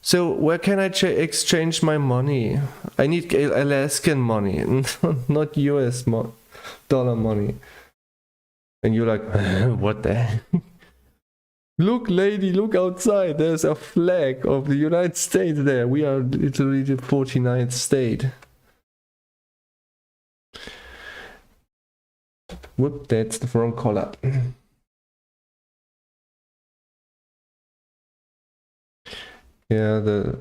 so where can I exchange my money? I need Alaskan money, not US dollar money. And you're like, what the heck? Look, lady, look outside. There's a flag of the United States there. We are literally the 49th state. Whoop, that's the wrong color. Yeah, the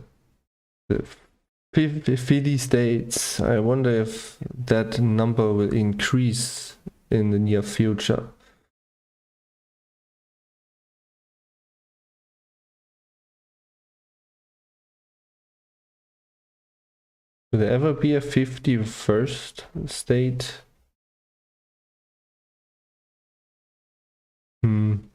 50 states. I wonder if that number will increase in the near future. Will there ever be a 51st state? Mm.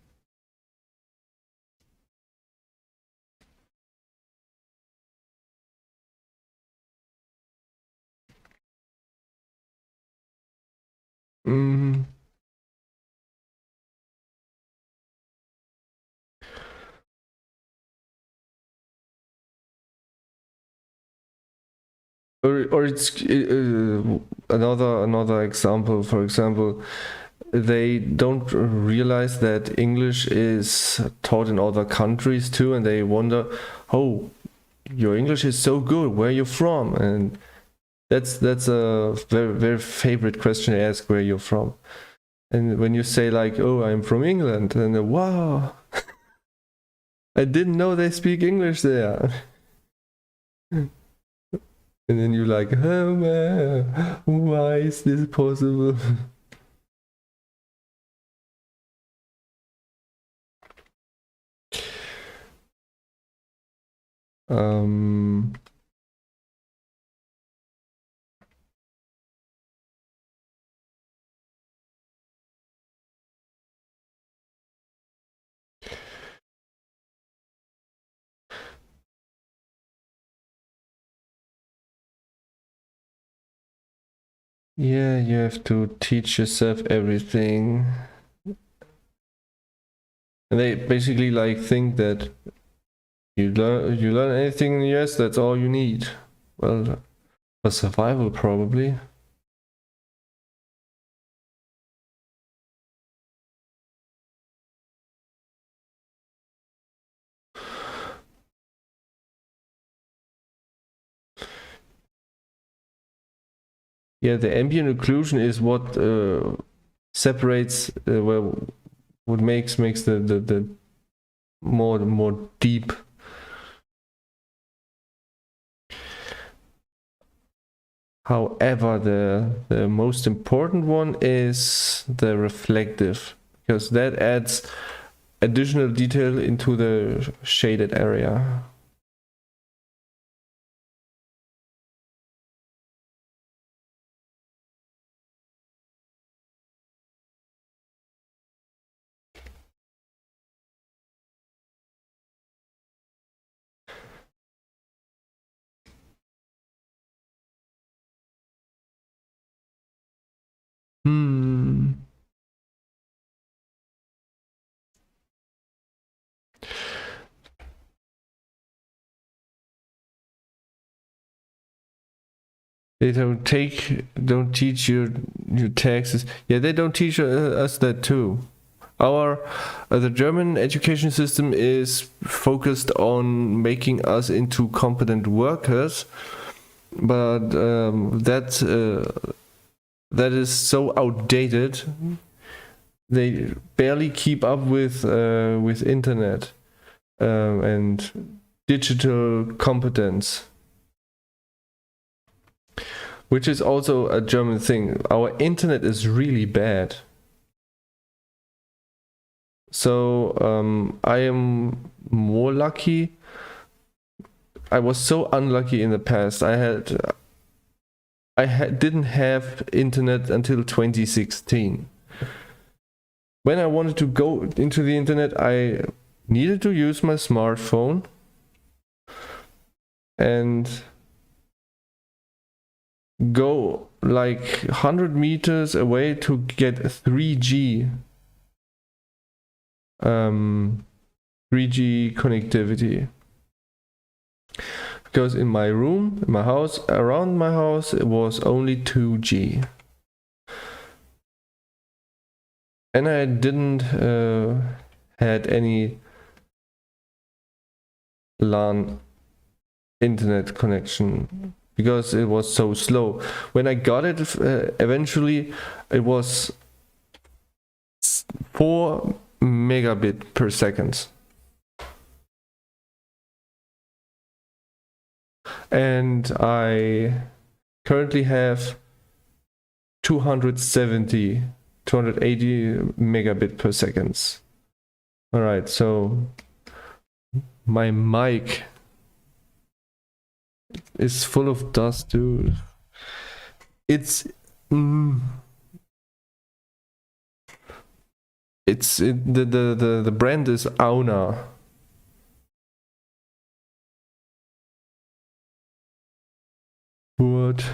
Or it's another example. For example, they don't realize that English is taught in other countries too, and they wonder, "Oh, your English is so good. Where are you from?" And that's a very favorite question to ask. Where you're from, and when you say like, "Oh, I'm from England," then wow, I didn't know they speak English there. And then you're like, oh man, why is this possible? um, yeah, you have to teach yourself everything. And they basically like think that you learn anything in the US, that's all you need. Well, for survival probably. Yeah, the ambient occlusion is what separates what makes the more deep. However, the most important one is the reflective, because that adds additional detail into the shaded area. They don't teach you your taxes. Yeah, they don't teach us that too. The German education system is focused on making us into competent workers, but that is so outdated. They barely keep up with internet and digital competence, which is also a German thing. Our internet is really bad. So I am more lucky. I was so unlucky in the past. Didn't have internet until 2016. When I wanted to go into the internet, I needed to use my smartphone and go like 100 meters away to get 3G. 3G connectivity. Because in my room, in my house, around my house, it was only 2G. And I didn't had any LAN internet connection because it was so slow. When I got it, eventually it was 4 megabit per second. And I currently have 280 megabit per second. All right, so my mic is full of dust, dude. It's the brand is Auna. What?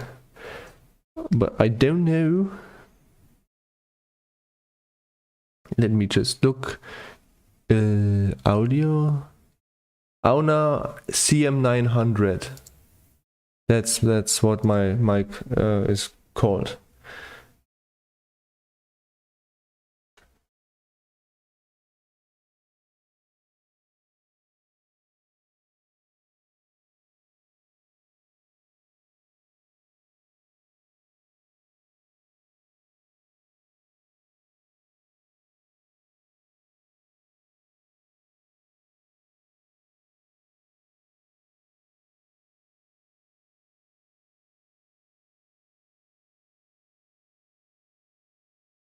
But I don't know. Let me just look. Audio. Auna CM900. That's what my mic is called.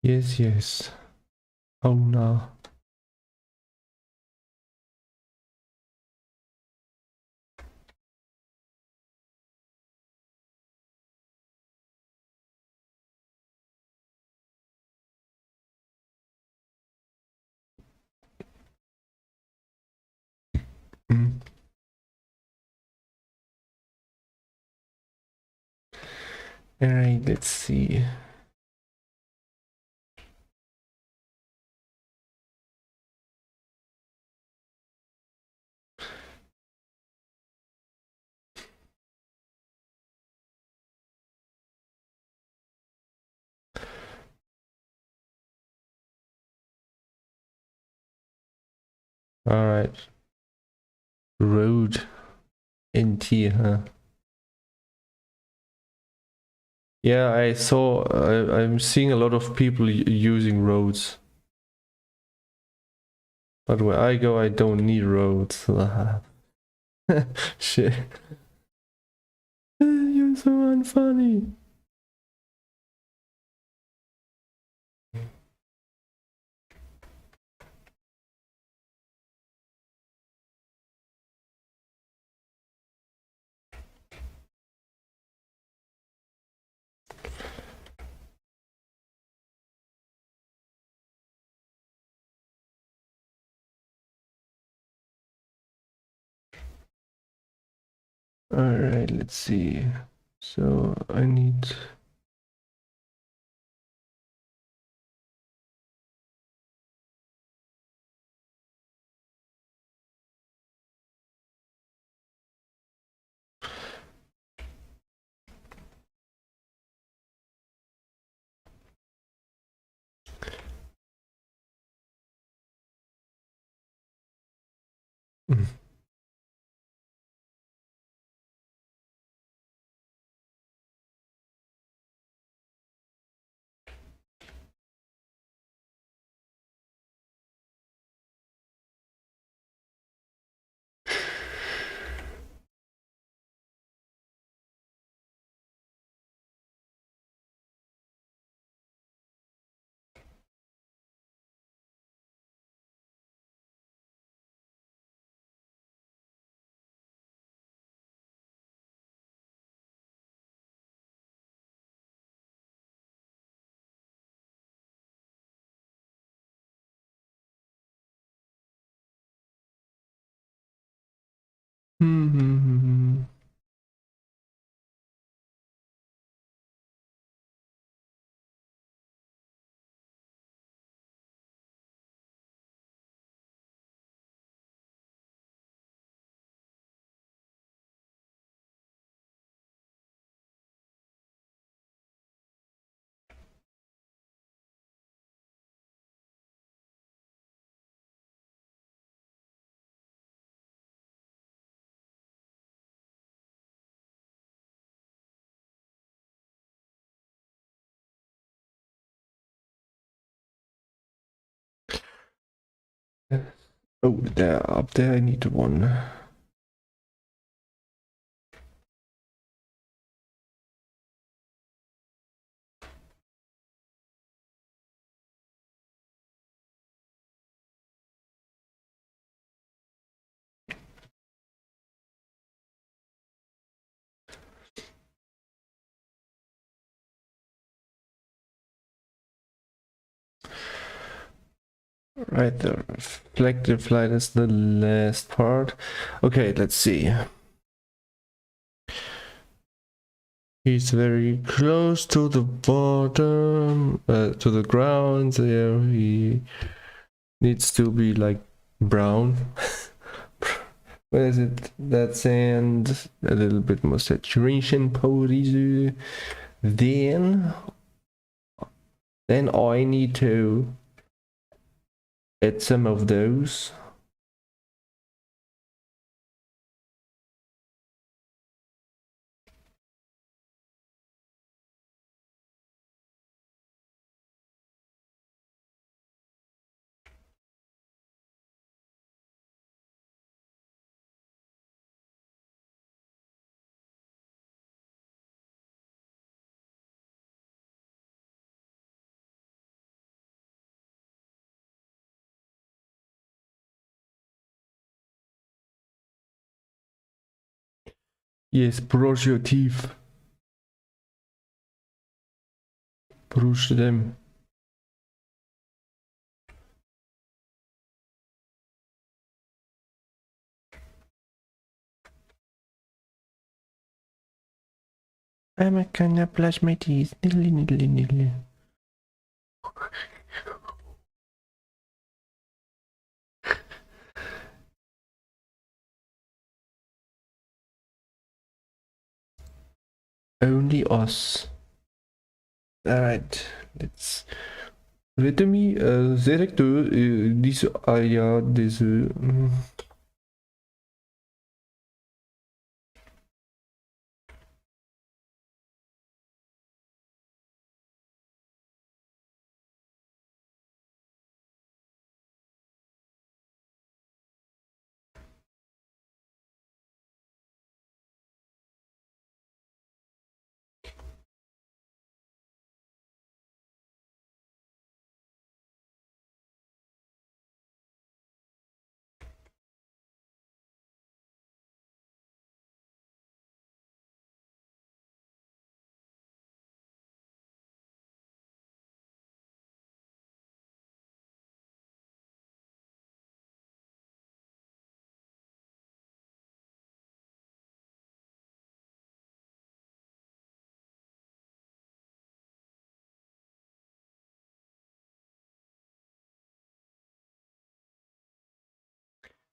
Yes. Oh no. All right, let's see. All right. Road NT, huh? Yeah, I saw. I'm seeing a lot of people using roads. But where I go, I don't need roads. Shit. You're so unfunny. Alright, let's see. So I need... Oh, there, up there I need one. Right, the reflective light is the last part. Okay, let's see. He's very close to the bottom, to the ground. There, he needs to be like brown. Where is it? That sand, a little bit more saturation, police. Then I need to add some of those. Yes, brush your teeth. Brush them. I'm gonna brush my teeth. Niddly, niddly, niddly. Only us. Alright, let's... Let me select this area, this...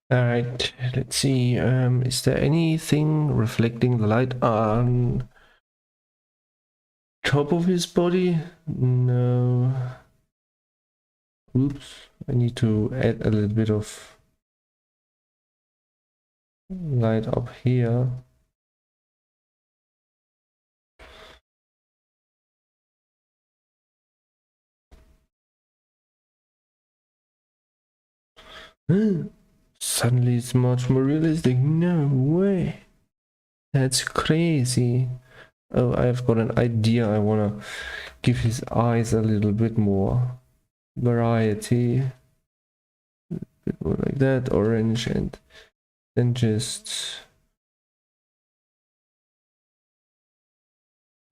Alright, let's see. Is there anything reflecting the light on top of his body? No. Oops, I need to add a little bit of light up here. Suddenly it's much more realistic. No way. That's crazy. Oh, I've got an idea. I wanna give his eyes a little bit more variety. A bit more like that, orange, and then just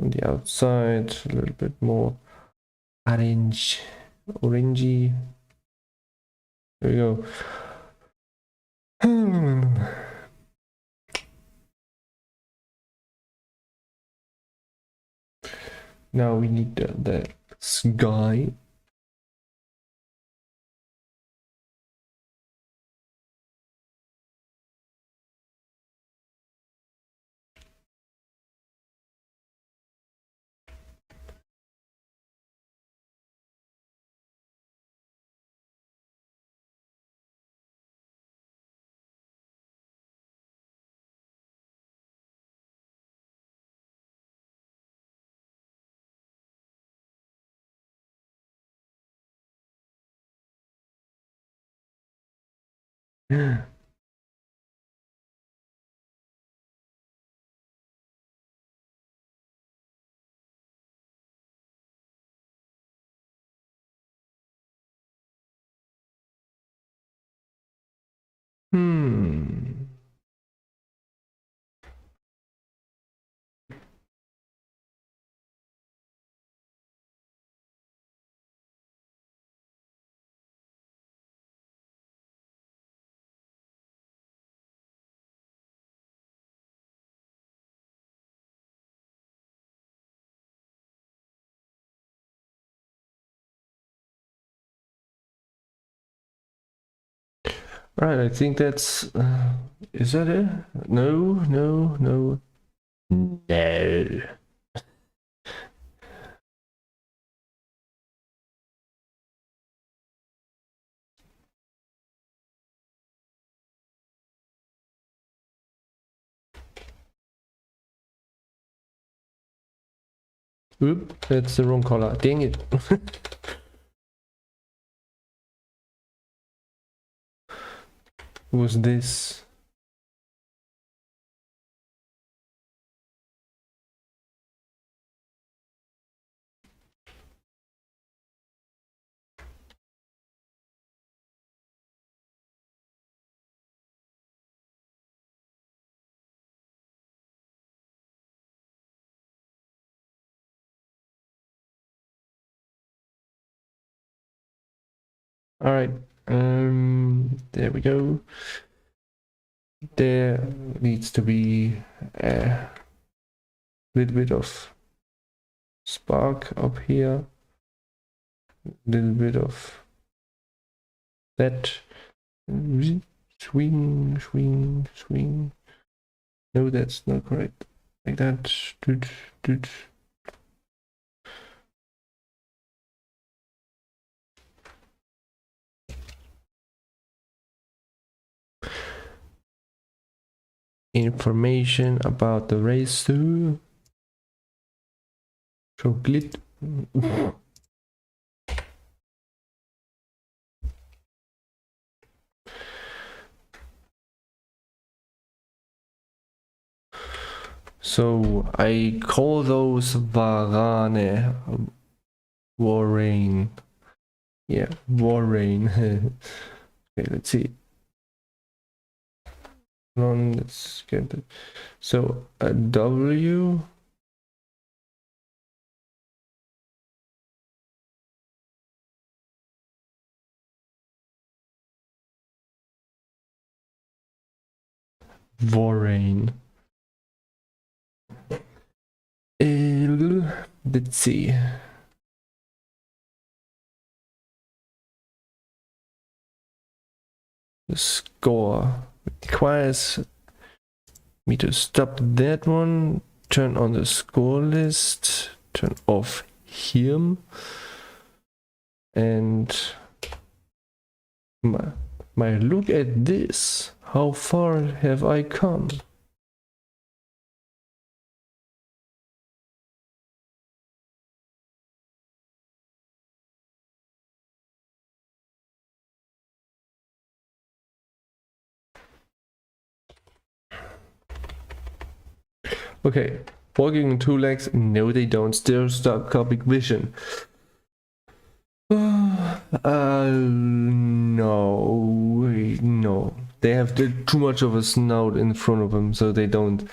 on the outside a little bit more orangey. There we go. Now we need the sky. Hmm. Right, I think that's... is that it? No, no, no. No. Oop, that's the wrong color. Dang it. Was this? All right. There we go. There needs to be a little bit of spark up here. A little bit of that. Swing, swing, swing. No, that's not correct. Like that. Doot, doot. Information about the race too. Chocolate. So I call those Warane. Warane. Yeah, Warane. Okay, let's see. Let's get it. So a W. Warane. Let's see. The score requires me to stop that one, turn on the score list, turn off him, and my look at this. how far have I come? Okay, walking on two legs. No, they don't. Stereoscopic vision. No. They have too much of a snout in front of them, so they don't.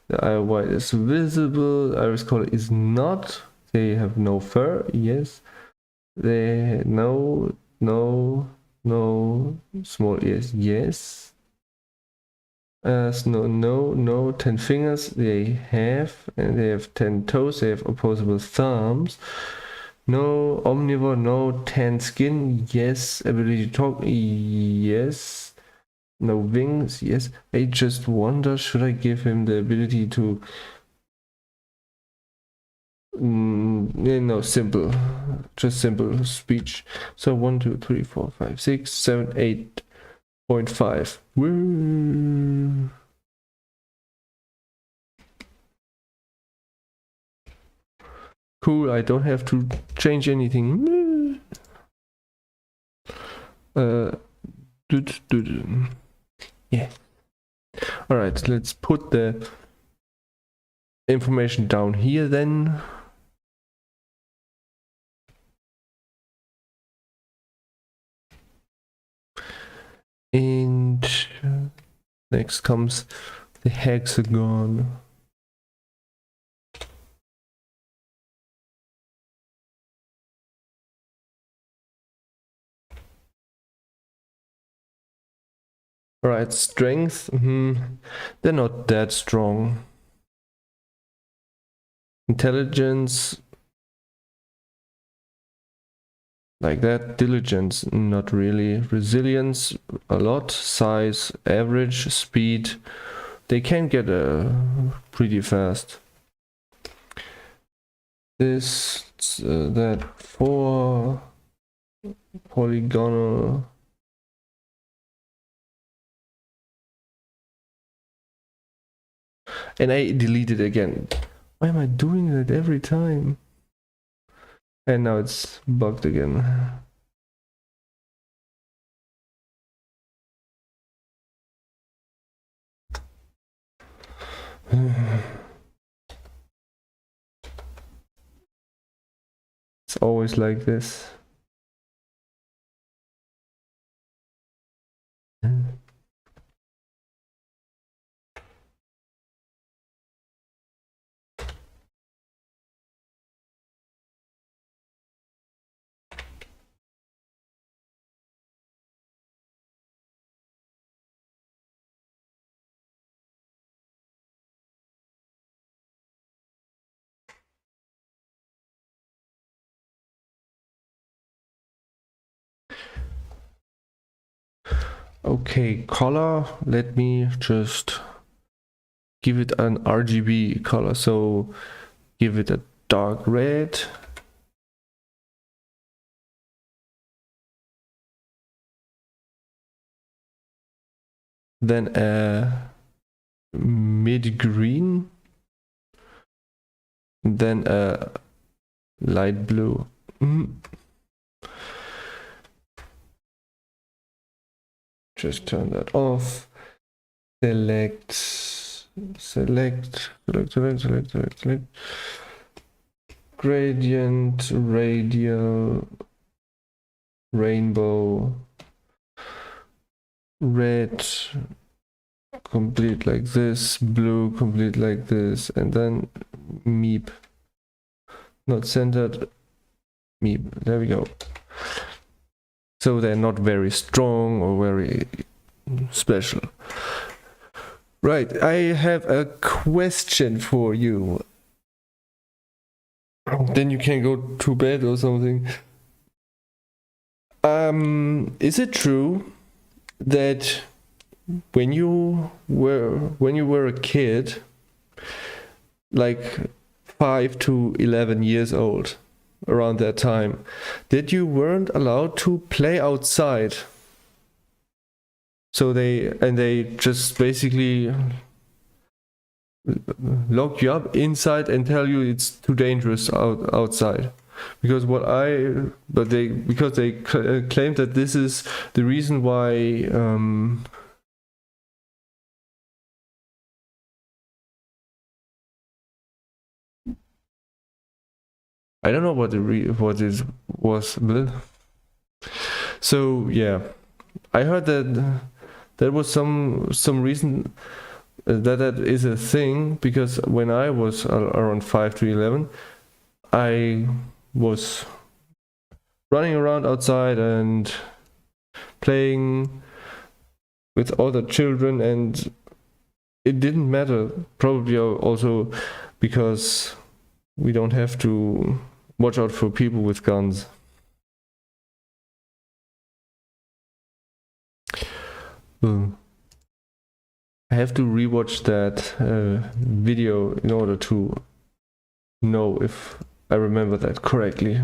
The eye white is visible. Iris color is not. They have no fur. Yes. They no. Small ears. Yes. No. 10 fingers they have, and they have 10 toes. They have opposable thumbs. No omnivore, no tan skin, yes. Ability to talk, yes. No wings, yes. I just wonder, should I give him the ability to... no, simple. Just simple speech. So 1, 2, 3, 4, 5, 6, 7, 8.5. Woo! Cool, I don't have to change anything. Yeah. Alright, let's put the information down here then. And next comes the hexagon. Alright, strength. They're not that strong. Intelligence. Like that. Diligence, not really. Resilience, a lot. Size, average. Speed. They can get pretty fast. This, that, 4. Polygonal. And I deleted again. Why am I doing that every time? And now it's bugged again. It's always like this. Okay, color, let me just give it an RGB color. So give it a dark red. Then a mid green. Then a light blue. Just turn that off. Select. Gradient, radial, rainbow, red, complete like this, blue, complete like this, and then meep. Not centered, meep. There we go. So they're not very strong or very special. Right, I have a question for you. Then you can go to bed or something. Is it true that when you were a kid, like 5 to 11 years old, around that time, that you weren't allowed to play outside? So they just basically lock you up inside and tell you it's too dangerous outside. Because they claim that this is the reason why I don't know what it was. So yeah, I heard that there was some reason that is a thing, because when I was around 5 to 11, I was running around outside and playing with other children, and it didn't matter. Probably also because we don't have to watch out for people with guns. I have to rewatch that video in order to know if I remember that correctly.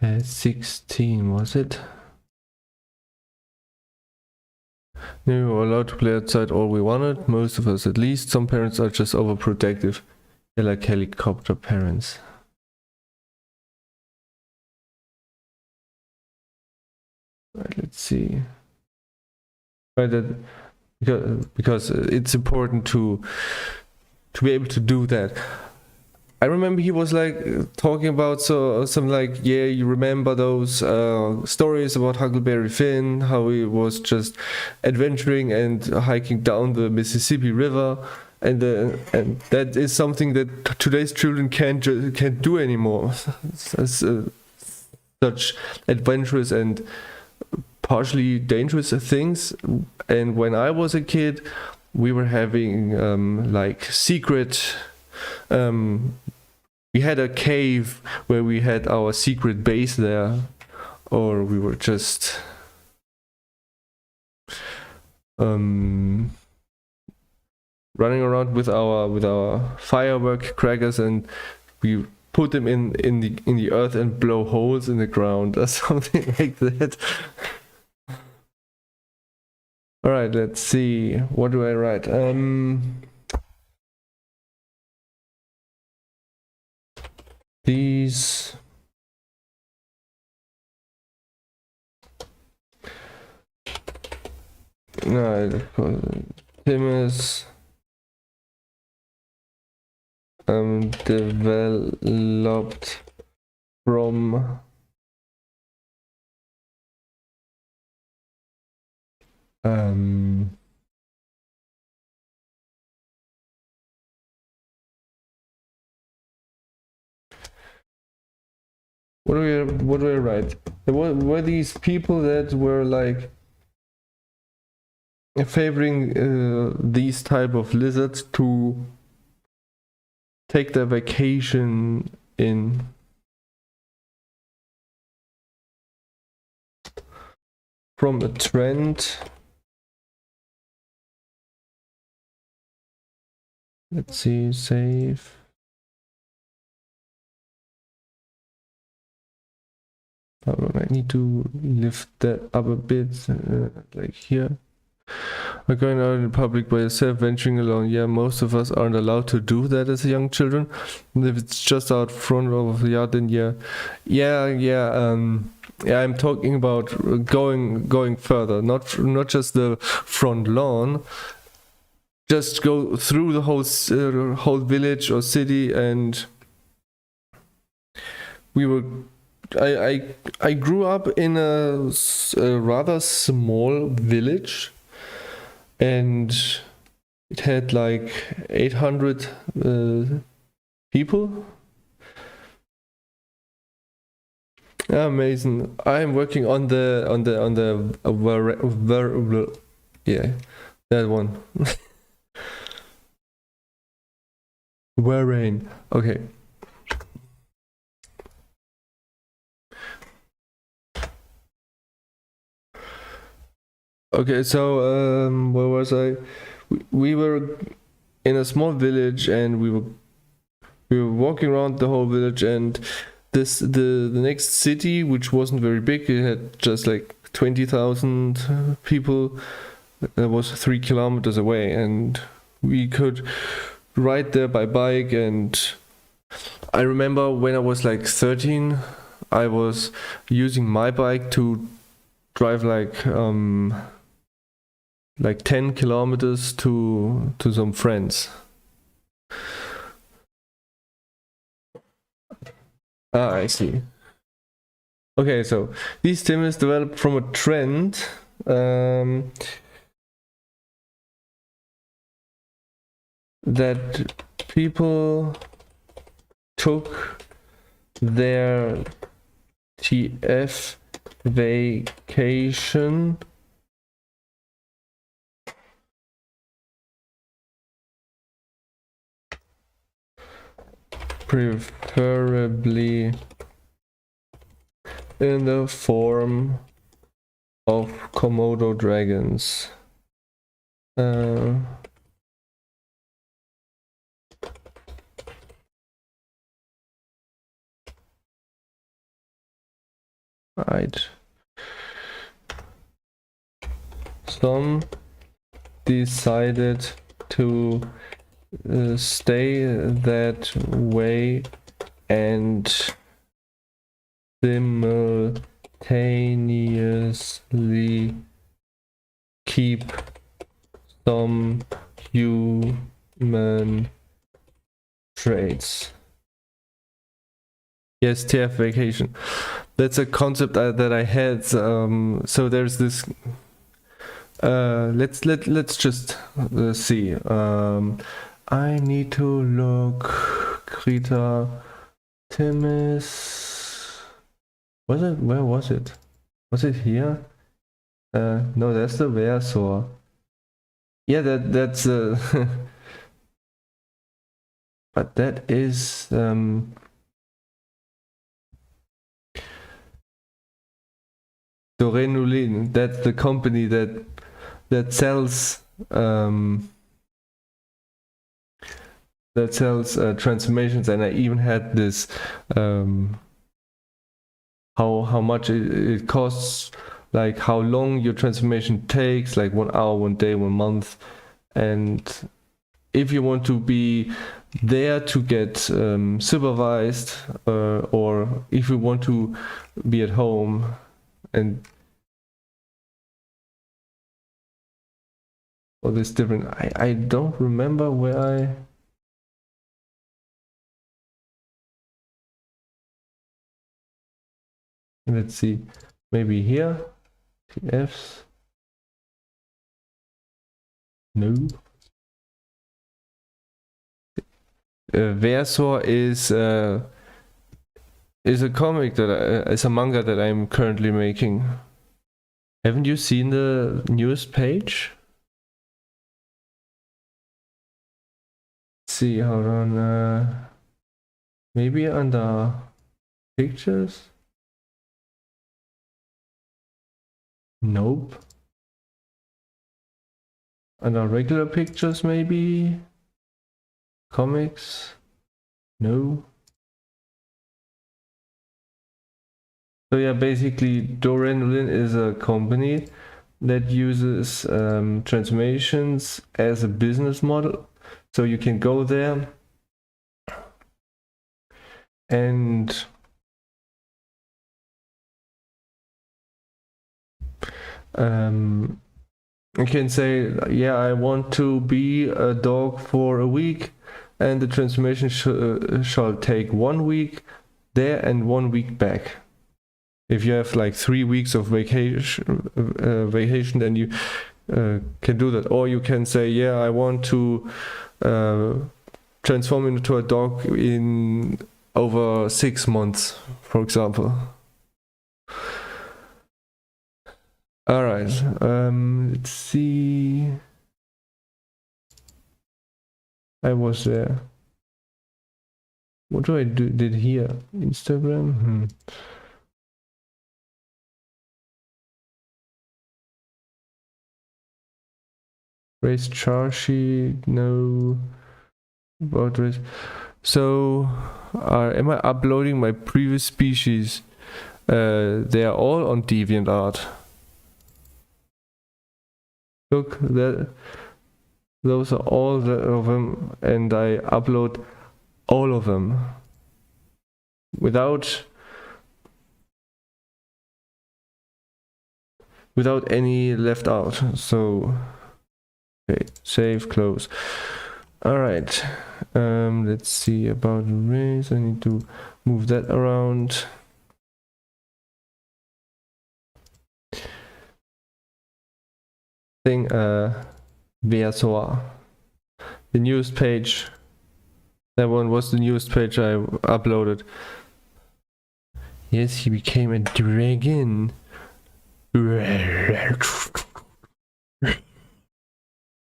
At 16, was it? We were allowed to play outside all we wanted, most of us at least. Some parents are just overprotective. They're like helicopter parents. Right, let's see. Right, that because it's important to be able to do that. I remember he was like talking about some like, yeah, you remember those stories about Huckleberry Finn, how he was just adventuring and hiking down the Mississippi River, and that is something that today's children can't do anymore. Such adventurous and partially dangerous things. And when I was a kid, we were having like secret. We had a cave where we had our secret base there, or we were just running around with our firework crackers, and we put them in the earth and blow holes in the ground or something like that. All right, let's see. What do I write? These no, Timus developed from what do I write? There were these people that were like favoring these type of lizards to take their vacation in. From a trend. Let's see, save. I need to lift that up a bit, like here. We're going out in public by yourself, venturing alone. Yeah, most of us aren't allowed to do that as young children. And if it's just out front of the yard, then yeah, I'm talking about going further, not just the front lawn. Just go through the whole village or city, and we were. I grew up in a rather small village, and it had like 800 people. Amazing. I'm working on the yeah, that one. Warane. Okay. Okay, so where was I? We were in a small village, and we were we were walking around the whole village, and the next city, which wasn't very big, it had just like 20,000 people. That was 3 kilometers away, and we could ride there by bike. And I remember when I was like 13, I was using my bike to drive like 10 kilometers to some friends. Ah, I see. Okay, so these timbers developed from a trend that people took their TF vacation preferably in the form of komodo dragons. Right. Some decided to stay that way and simultaneously keep some human traits. Yes, TF vacation. That's a concept that I had. So there's this. Let's just see. I need to look. Krita Timis. Was it? Where was it? Was it here? No, that's the Versor. Yeah, that's but that is Warane. That's the company that sells transformations, and I even had this how much it costs, like how long your transformation takes, like 1 hour, 1 day, 1 month, and if you want to be there to get supervised, or if you want to be at home. And all this different. I don't remember where I. Let's see, maybe here. TFs. No. Versor is a comic is a manga that I'm currently making. Haven't you seen the newest page? Let's see, hold on. Maybe under pictures. Nope. Under regular pictures, maybe. Comics. No. So yeah, basically Warane is a company that uses transformations as a business model. So you can go there and you can say, yeah, I want to be a dog for a week, and the transformation shall take 1 week there and 1 week back. If you have like 3 weeks of vacation, then you can do that. Or you can say, yeah, I want to transform into a dog in over 6 months, for example. All right. Let's see. I was there. What do I did here? Instagram. Race Charshi, no. About race. So, am I uploading my previous species? They are all on DeviantArt. Look, those are all of them, and I upload all of them without any left out. So, okay, save, close. All right. Let's see about race. I need to move that around. Thing, Versoa. The news page. That one was the news page I uploaded. Yes, he became a dragon.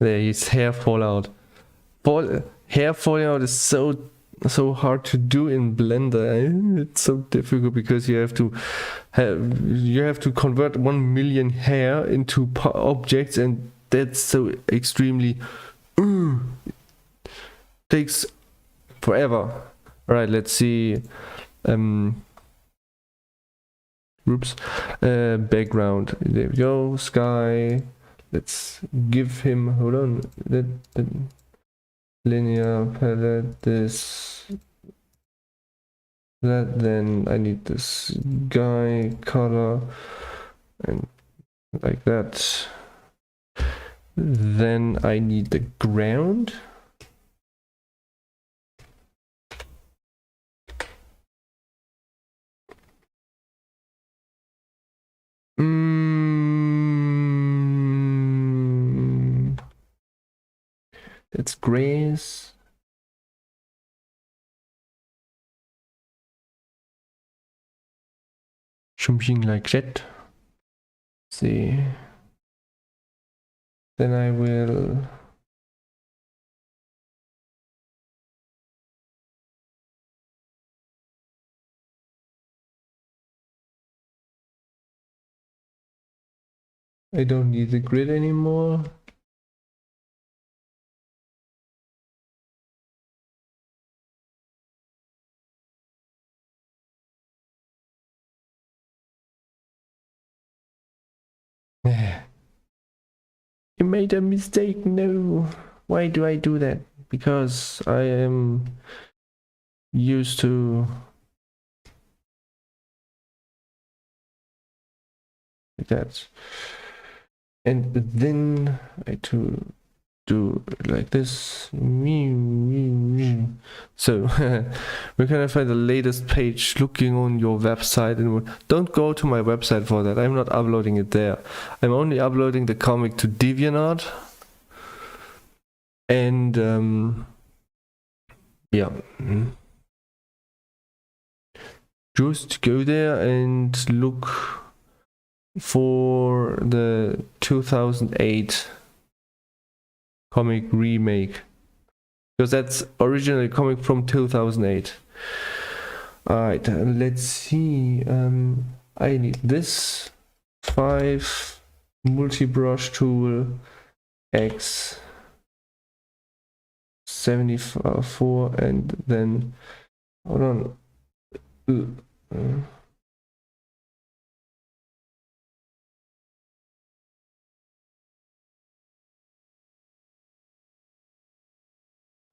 There, his hair fall out. Hair falling out is so hard to do in Blender. It's so difficult because you have to convert 1 million hair into objects, and that's so extremely takes forever. All right, let's see. Oops. Background. There we go. Sky. Let's give him. Hold on. That linear palette. This. That. Then I need this guy color, and like that. Then I need the ground. It's grace. Something like that. Let's see. Then I will. I don't need the grid anymore. You made a mistake. No. Why do I do that? Because I am used to like that. And then I to do like this. So we're gonna find the latest page looking on your website, and don't go to my website for that. I'm not uploading it there. I'm only uploading the comic to DeviantArt, and yeah, just go there and look for the 2008 comic remake, because that's originally comic from 2008. Alright, let's see. I need this 5 multi-brush tool, X 74, and then hold on.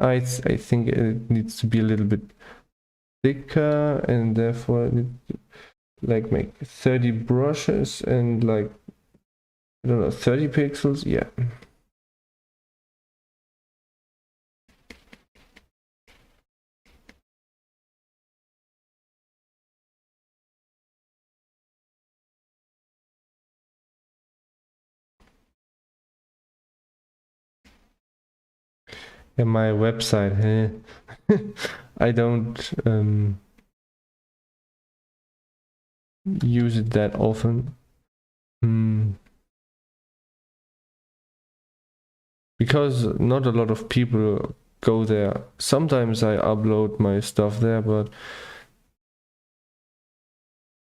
I think it needs to be a little bit thicker, and therefore I need to, like, make 30 brushes and like, I don't know, 30 pixels. Yeah. And my website, I don't use it that often. Because not a lot of people go there. Sometimes I upload my stuff there, but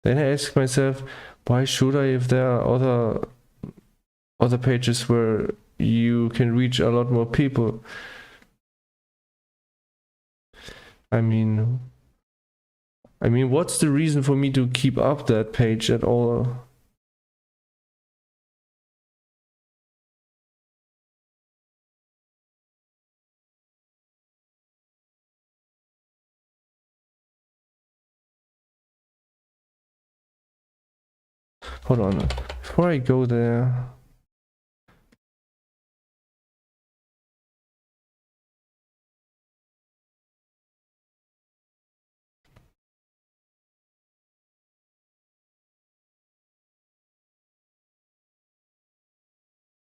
then I ask myself, why should I if there are other pages where you can reach a lot more people? I mean, what's the reason for me to keep up that page at all? Hold on, before I go there.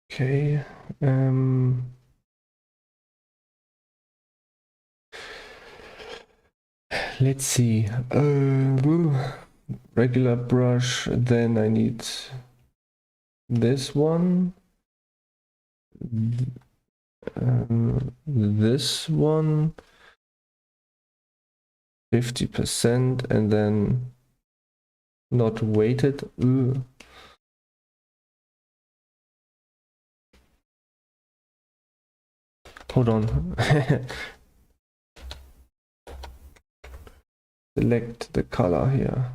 Okay, let's see. Regular brush, then I need this one. This one. 50% and then not weighted. Hold on. Select the color here.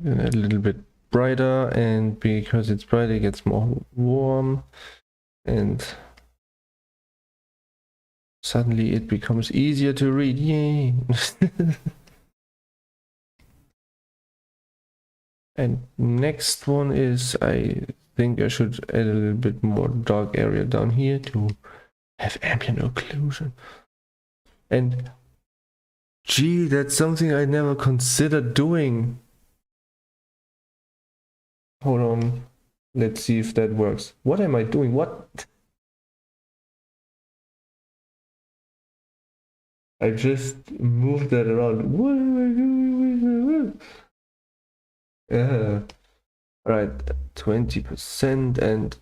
A little bit brighter, and because it's brighter it gets more warm, and suddenly it becomes easier to read. Yay! And next one is, I think I should add a little bit more dark area down here to have ambient occlusion. And gee, that's something I never considered doing. Hold on, let's see if that works. What am I doing? What? I just moved that around. What am I doing? Right, 20% and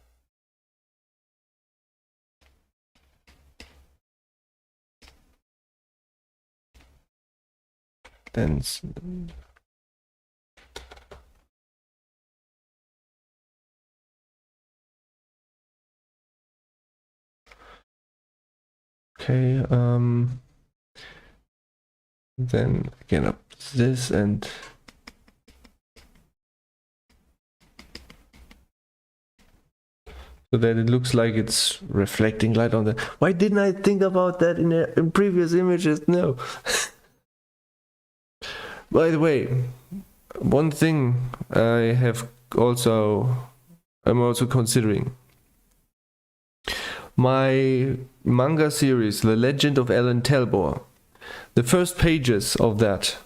then okay, then again up this and so that it looks like it's reflecting light on the. Why didn't I think about that in previous images? No. By the way, one thing I'm also considering. My manga series, The Legend of Alan Talbot, the first pages of that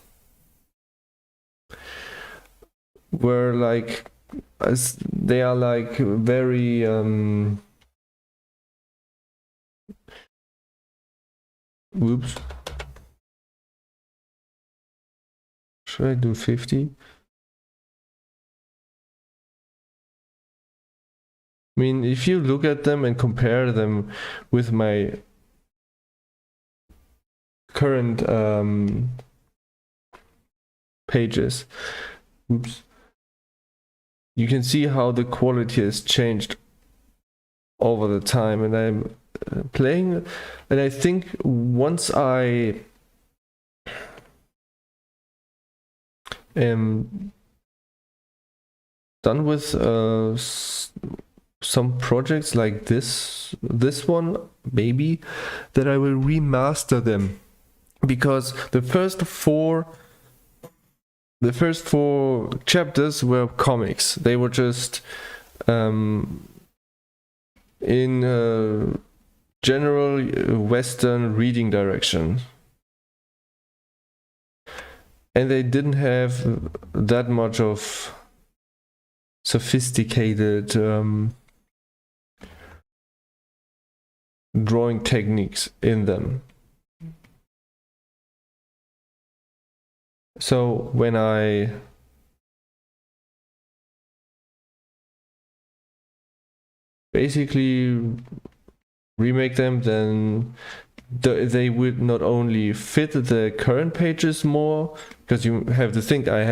were like, they are like very whoops. Should I do 50? I mean, if you look at them and compare them with my current pages, oops, you can see how the quality has changed over the time. And I'm playing, and I think once I am done with some projects like this one, maybe, that I will remaster them, because the first four chapters were comics. They were just in general Western reading direction, and they didn't have that much of sophisticated drawing techniques in them. So when I basically remake them, then they would not only fit the current pages more, because you have to think I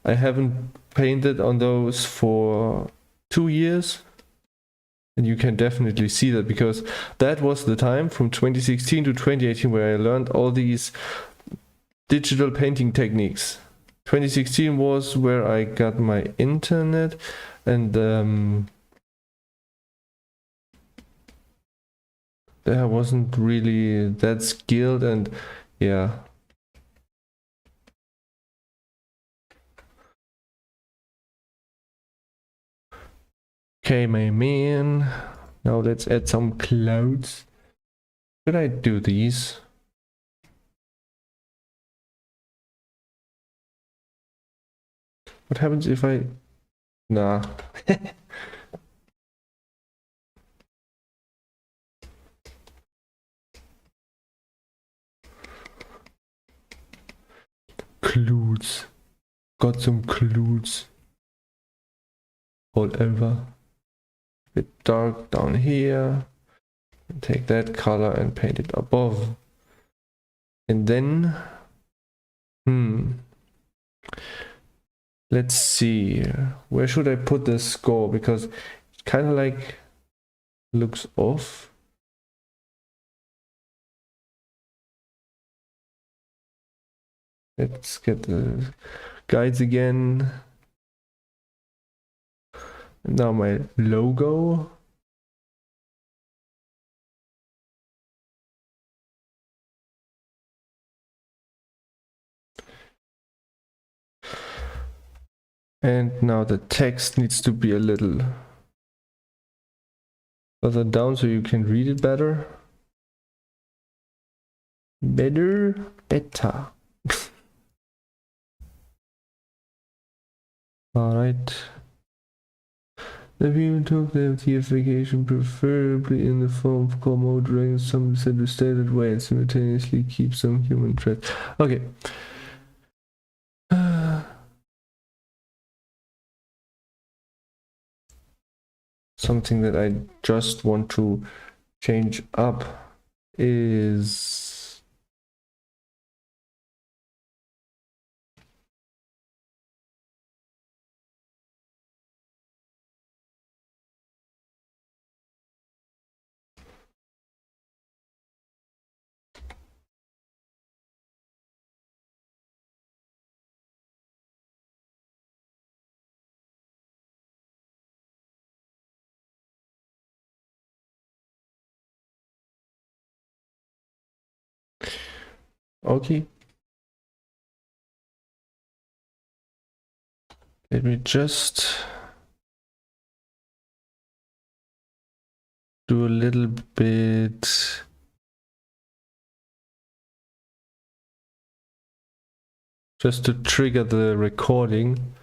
haven't painted on those for 2 years, and you can definitely see that, because that was the time from 2016 to 2018 where I learned all these digital painting techniques. 2016 was where I got my internet, and I wasn't really that skilled, and yeah. Okay, my man. Now let's add some clouds. Should I do these? What happens if I... Nah. Clouds. Got some clouds. All over. Bit dark down here. Take that color and paint it above. And then... Let's see. Where should I put the score? Because it kind of like looks off. Let's get the guides again. Now my logo. And now the text needs to be a little further down so you can read it better. Better. Alright. The people took the FTification preferably in the form of komodo dragons, some said to stay that way and simultaneously keep some human traits. Okay. Something that I just want to change up is okay. Let me just do a little bit. Just to trigger the recording.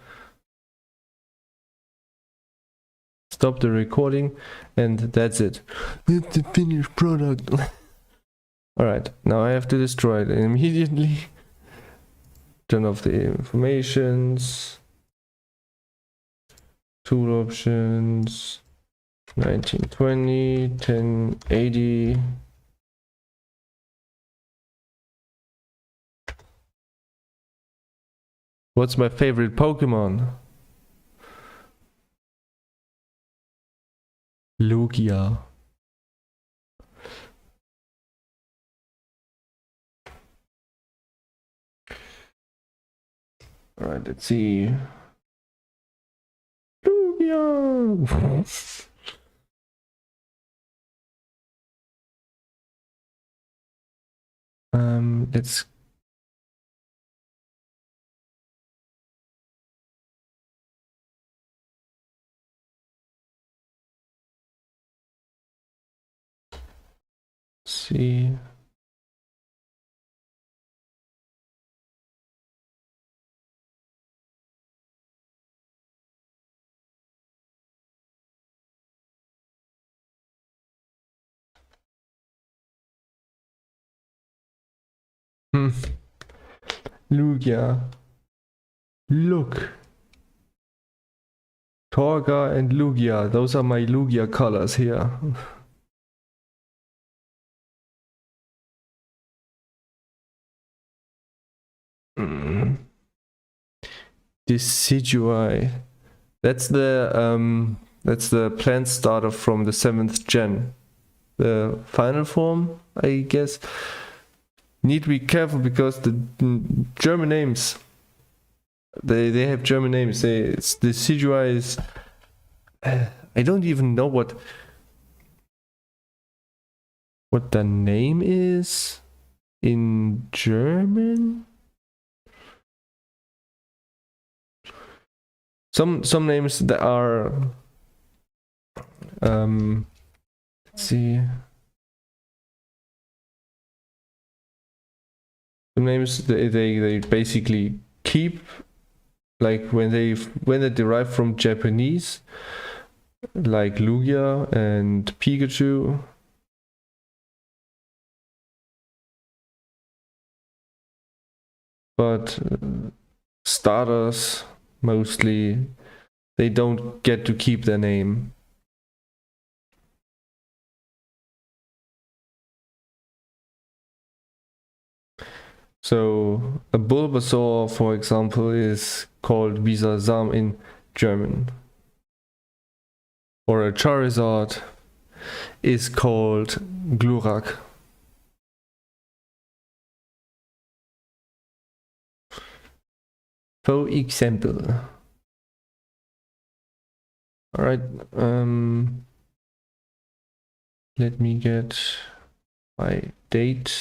Stop the recording, and that's it. It's the finished product. Alright, now I have to destroy it immediately. Turn off the informations. Tool options. 1920, 1080. What's my favorite Pokemon? Lugia. Alright, let's see. Lugia! Let's see. Hmm. Lugia. Look. Torga and Lugia. Those are my Lugia colors here. Mm. Decidui. That's the plant starter from the 7th gen. The final form, I guess. Need to be careful because the German names, they have German names. It's the Decidui is. I don't even know what the name is in German. Some names that are let's see. Some names they basically keep, like when they derive from Japanese, like Lugia and Pikachu. But starters mostly, they don't get to keep their name. So a Bulbasaur, for example, is called Bisasam in German. Or a Charizard is called Glurak. For example. Alright, let me get my date.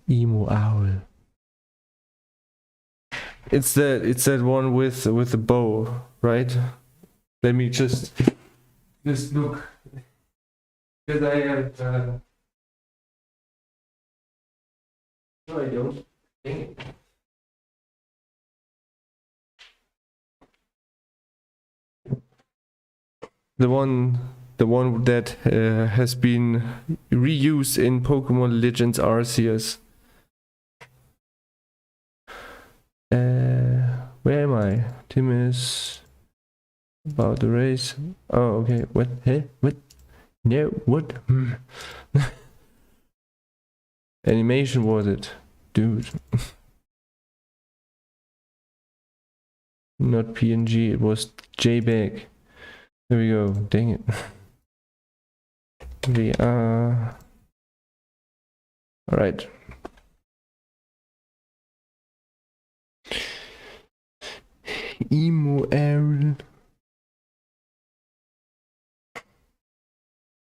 Emo Owl. It's that one with the bow, right? Let me just look, because I have. No, I don't. Dang it. The one that has been reused in Pokemon Legends Arceus. Where am I? Tim is about the race. Oh, okay. What? Hey, what? No, what? Animation was it, dude? Not PNG. It was JPEG. There we go. Dang it. We are. All right. Emo Aaron.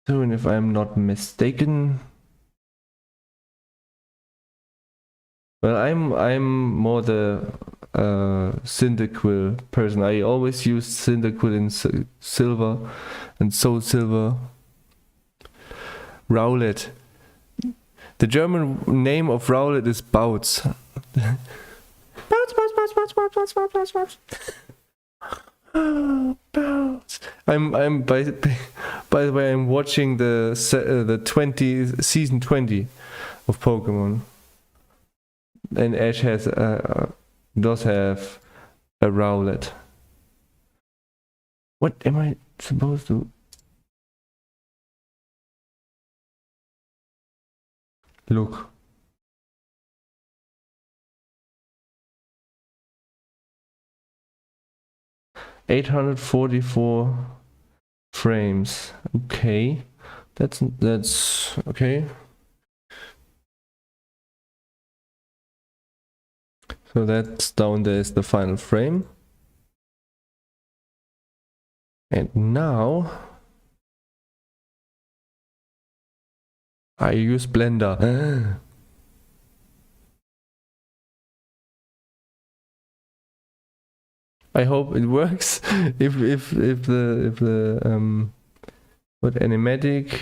So, and if I'm not mistaken, well, I'm more the Cyndaquil person. I always use Cyndaquil in Silver and Soul Silver. Rowlet. The German name of Rowlet is Bautz. Bautz. Bounce. I'm by the way, I'm watching the season 20 of Pokemon, and Ash does have a Rowlet. What am I supposed to look? 844 frames. Okay, that's okay. So that's down there is the final frame. And now I use Blender. I hope it works. if the what animatic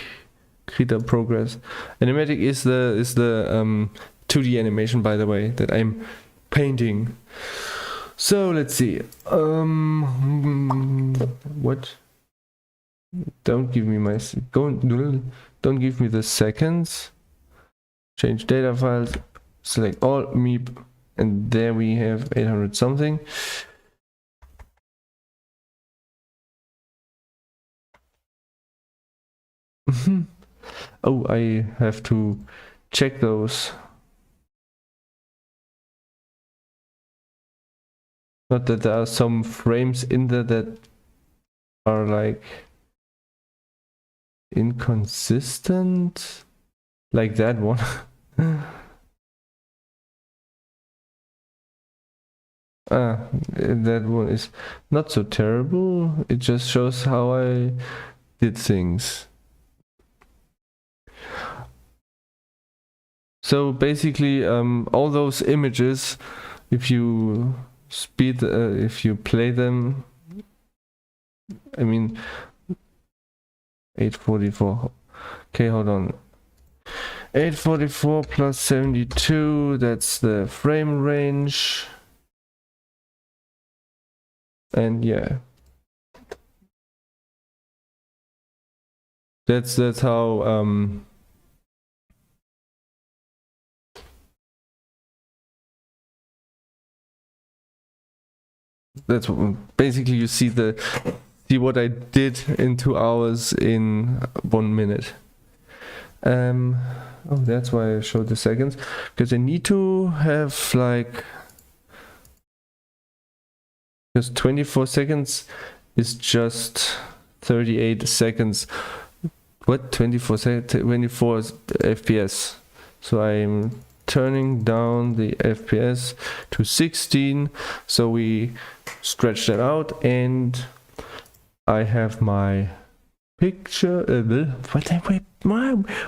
Krita progress. Animatic is the 2D animation, by the way, that I'm painting. So let's see. What? Don't give me my don't give me the seconds. Change data files. Select all meep, and there we have 800 something. Oh, I have to check those. Not that there are some frames in there that are like inconsistent, like that one. That one is not so terrible. It just shows how I did things. So basically, all those images, if you if you play them, I mean, 844. Okay, hold on. 844 plus 72, that's the frame range. And yeah, that's how that's what, basically you see what I did in 2 hours in 1 minute. Oh, that's why I showed the seconds, because I need to have like, because 24 seconds is just 38 seconds. What? 24 FPS. So I'm turning down the FPS to 16, so we stretch that out, and I have my picture.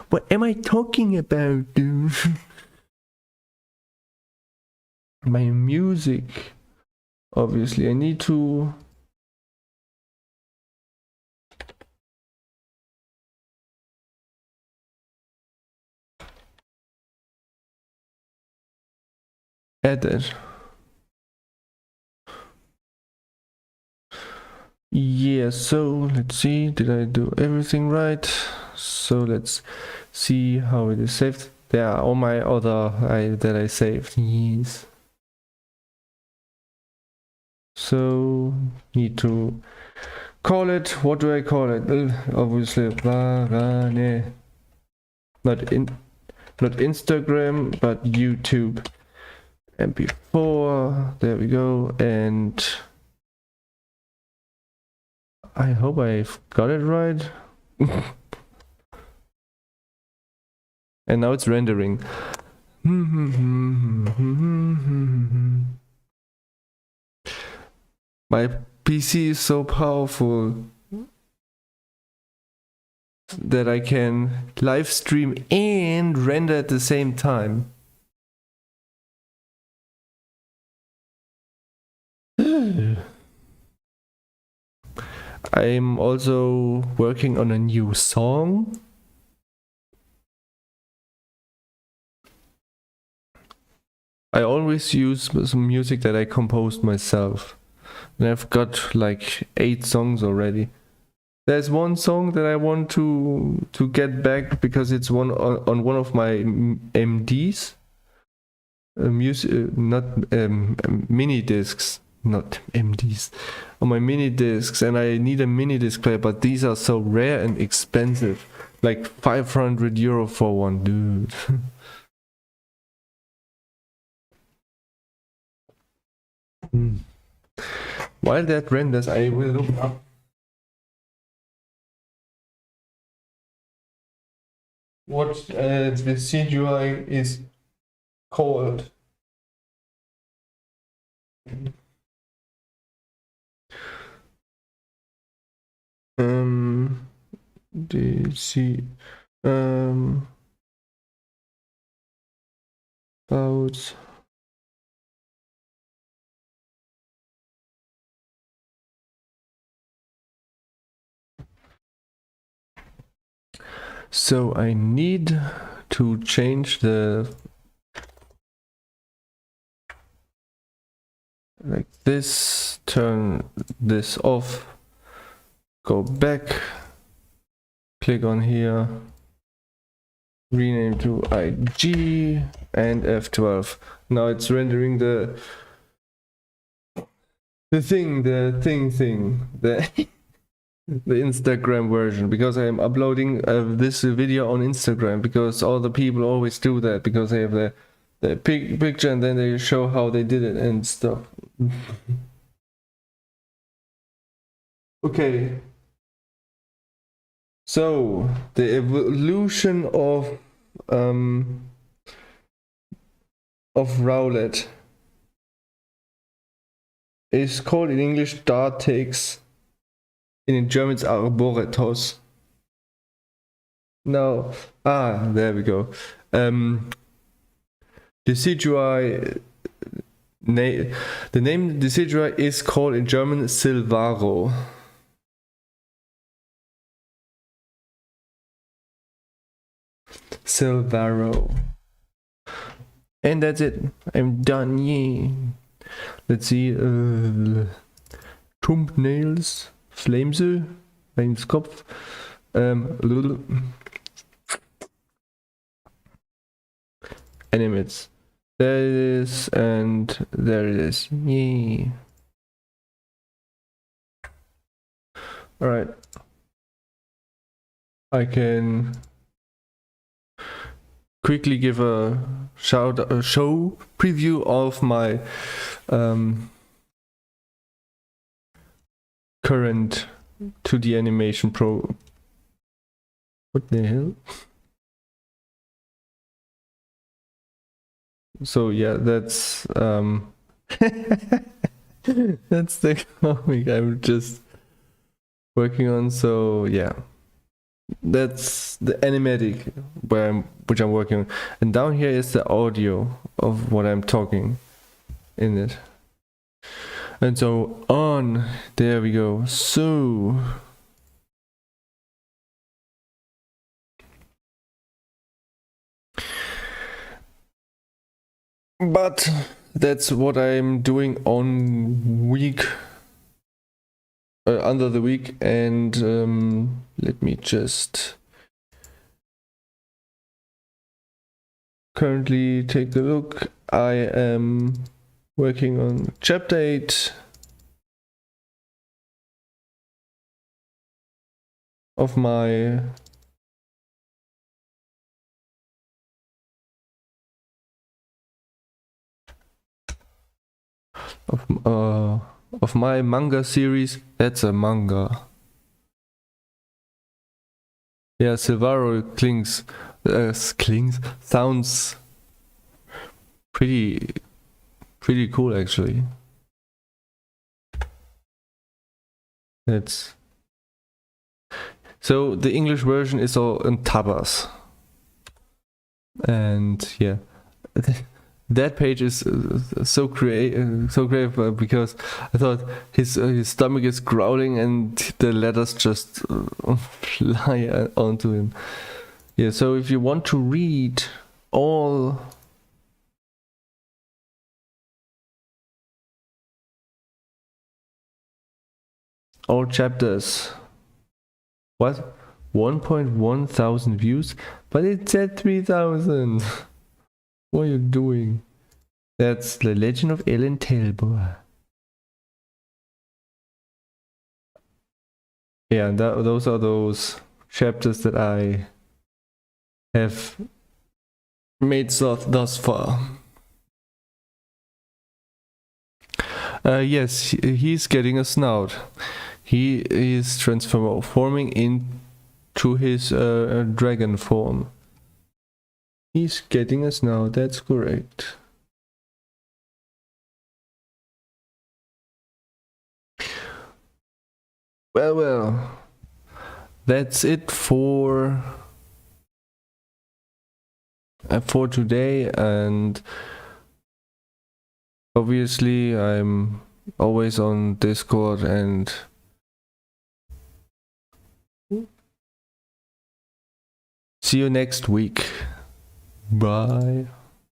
What am I talking about, dude? My music. Obviously, I need to add it. Yeah, so let's see, did I do everything right? So let's see how it is saved. There are all my other that I saved. Yes. So need to call it. What do I call it? Obviously, Warane. Not Instagram, but YouTube. MP4. There we go. And I hope I've got it right. And now it's rendering. My PC is so powerful that I can live stream and render at the same time. I'm also working on a new song. I always use some music that I composed myself. And I've got like 8 songs already. There's one song that I want to get back because it's on one of my MDs. Music, not mini discs, not MDs. On my mini discs, and I need a mini disc player, but these are so rare and expensive. Like 500 euro for one, dude. while that renders, I will look up what the CGI is called. DC about so I need to change the like this, turn this off, go back, click on here, rename to IG and F12. Now it's rendering the thing, the the Instagram version, because I am uploading this video on Instagram, because all the people always do that, because they have the picture and then they show how they did it and stuff. Okay. So the evolution of Rowlet is called in English Dartex. In German it's Arboretos. Now, there we go. Decidui, the name Decidui is called in German Silvaro. And that's it. I'm done. Yay. Let's see. Thumbnails. Flamesel. Flameskopf. Animates. There it is, and there it is. Yay. Alright. I can quickly give a show preview of my current 2D animation pro. What the hell? So yeah, that's that's the comic I'm just working on. So yeah, that's the animatic which I'm working on, and down here is the audio of what I'm talking in it, and so on. There we go. So but that's what I'm doing on week under the week, and let me just currently take a look. I am working on chapter 8 of my of my manga series. That's a manga. Yeah, Silvaro sounds pretty cool actually. That's so the English version is all in tabas, and yeah. That page is so creative because I thought his stomach is growling and the letters just fly onto him. Yeah, so if you want to read all chapters, what? 1.1 thousand views, but it said 3,000. What are you doing? That's The Legend of Ellen Talbot. Yeah, those are those chapters that I have made thus far. Yes, he's getting a snout. He is transforming into his dragon form. He's getting a snout, that's correct. Well, that's it for today, and obviously I'm always on Discord, and see you next week. Bye.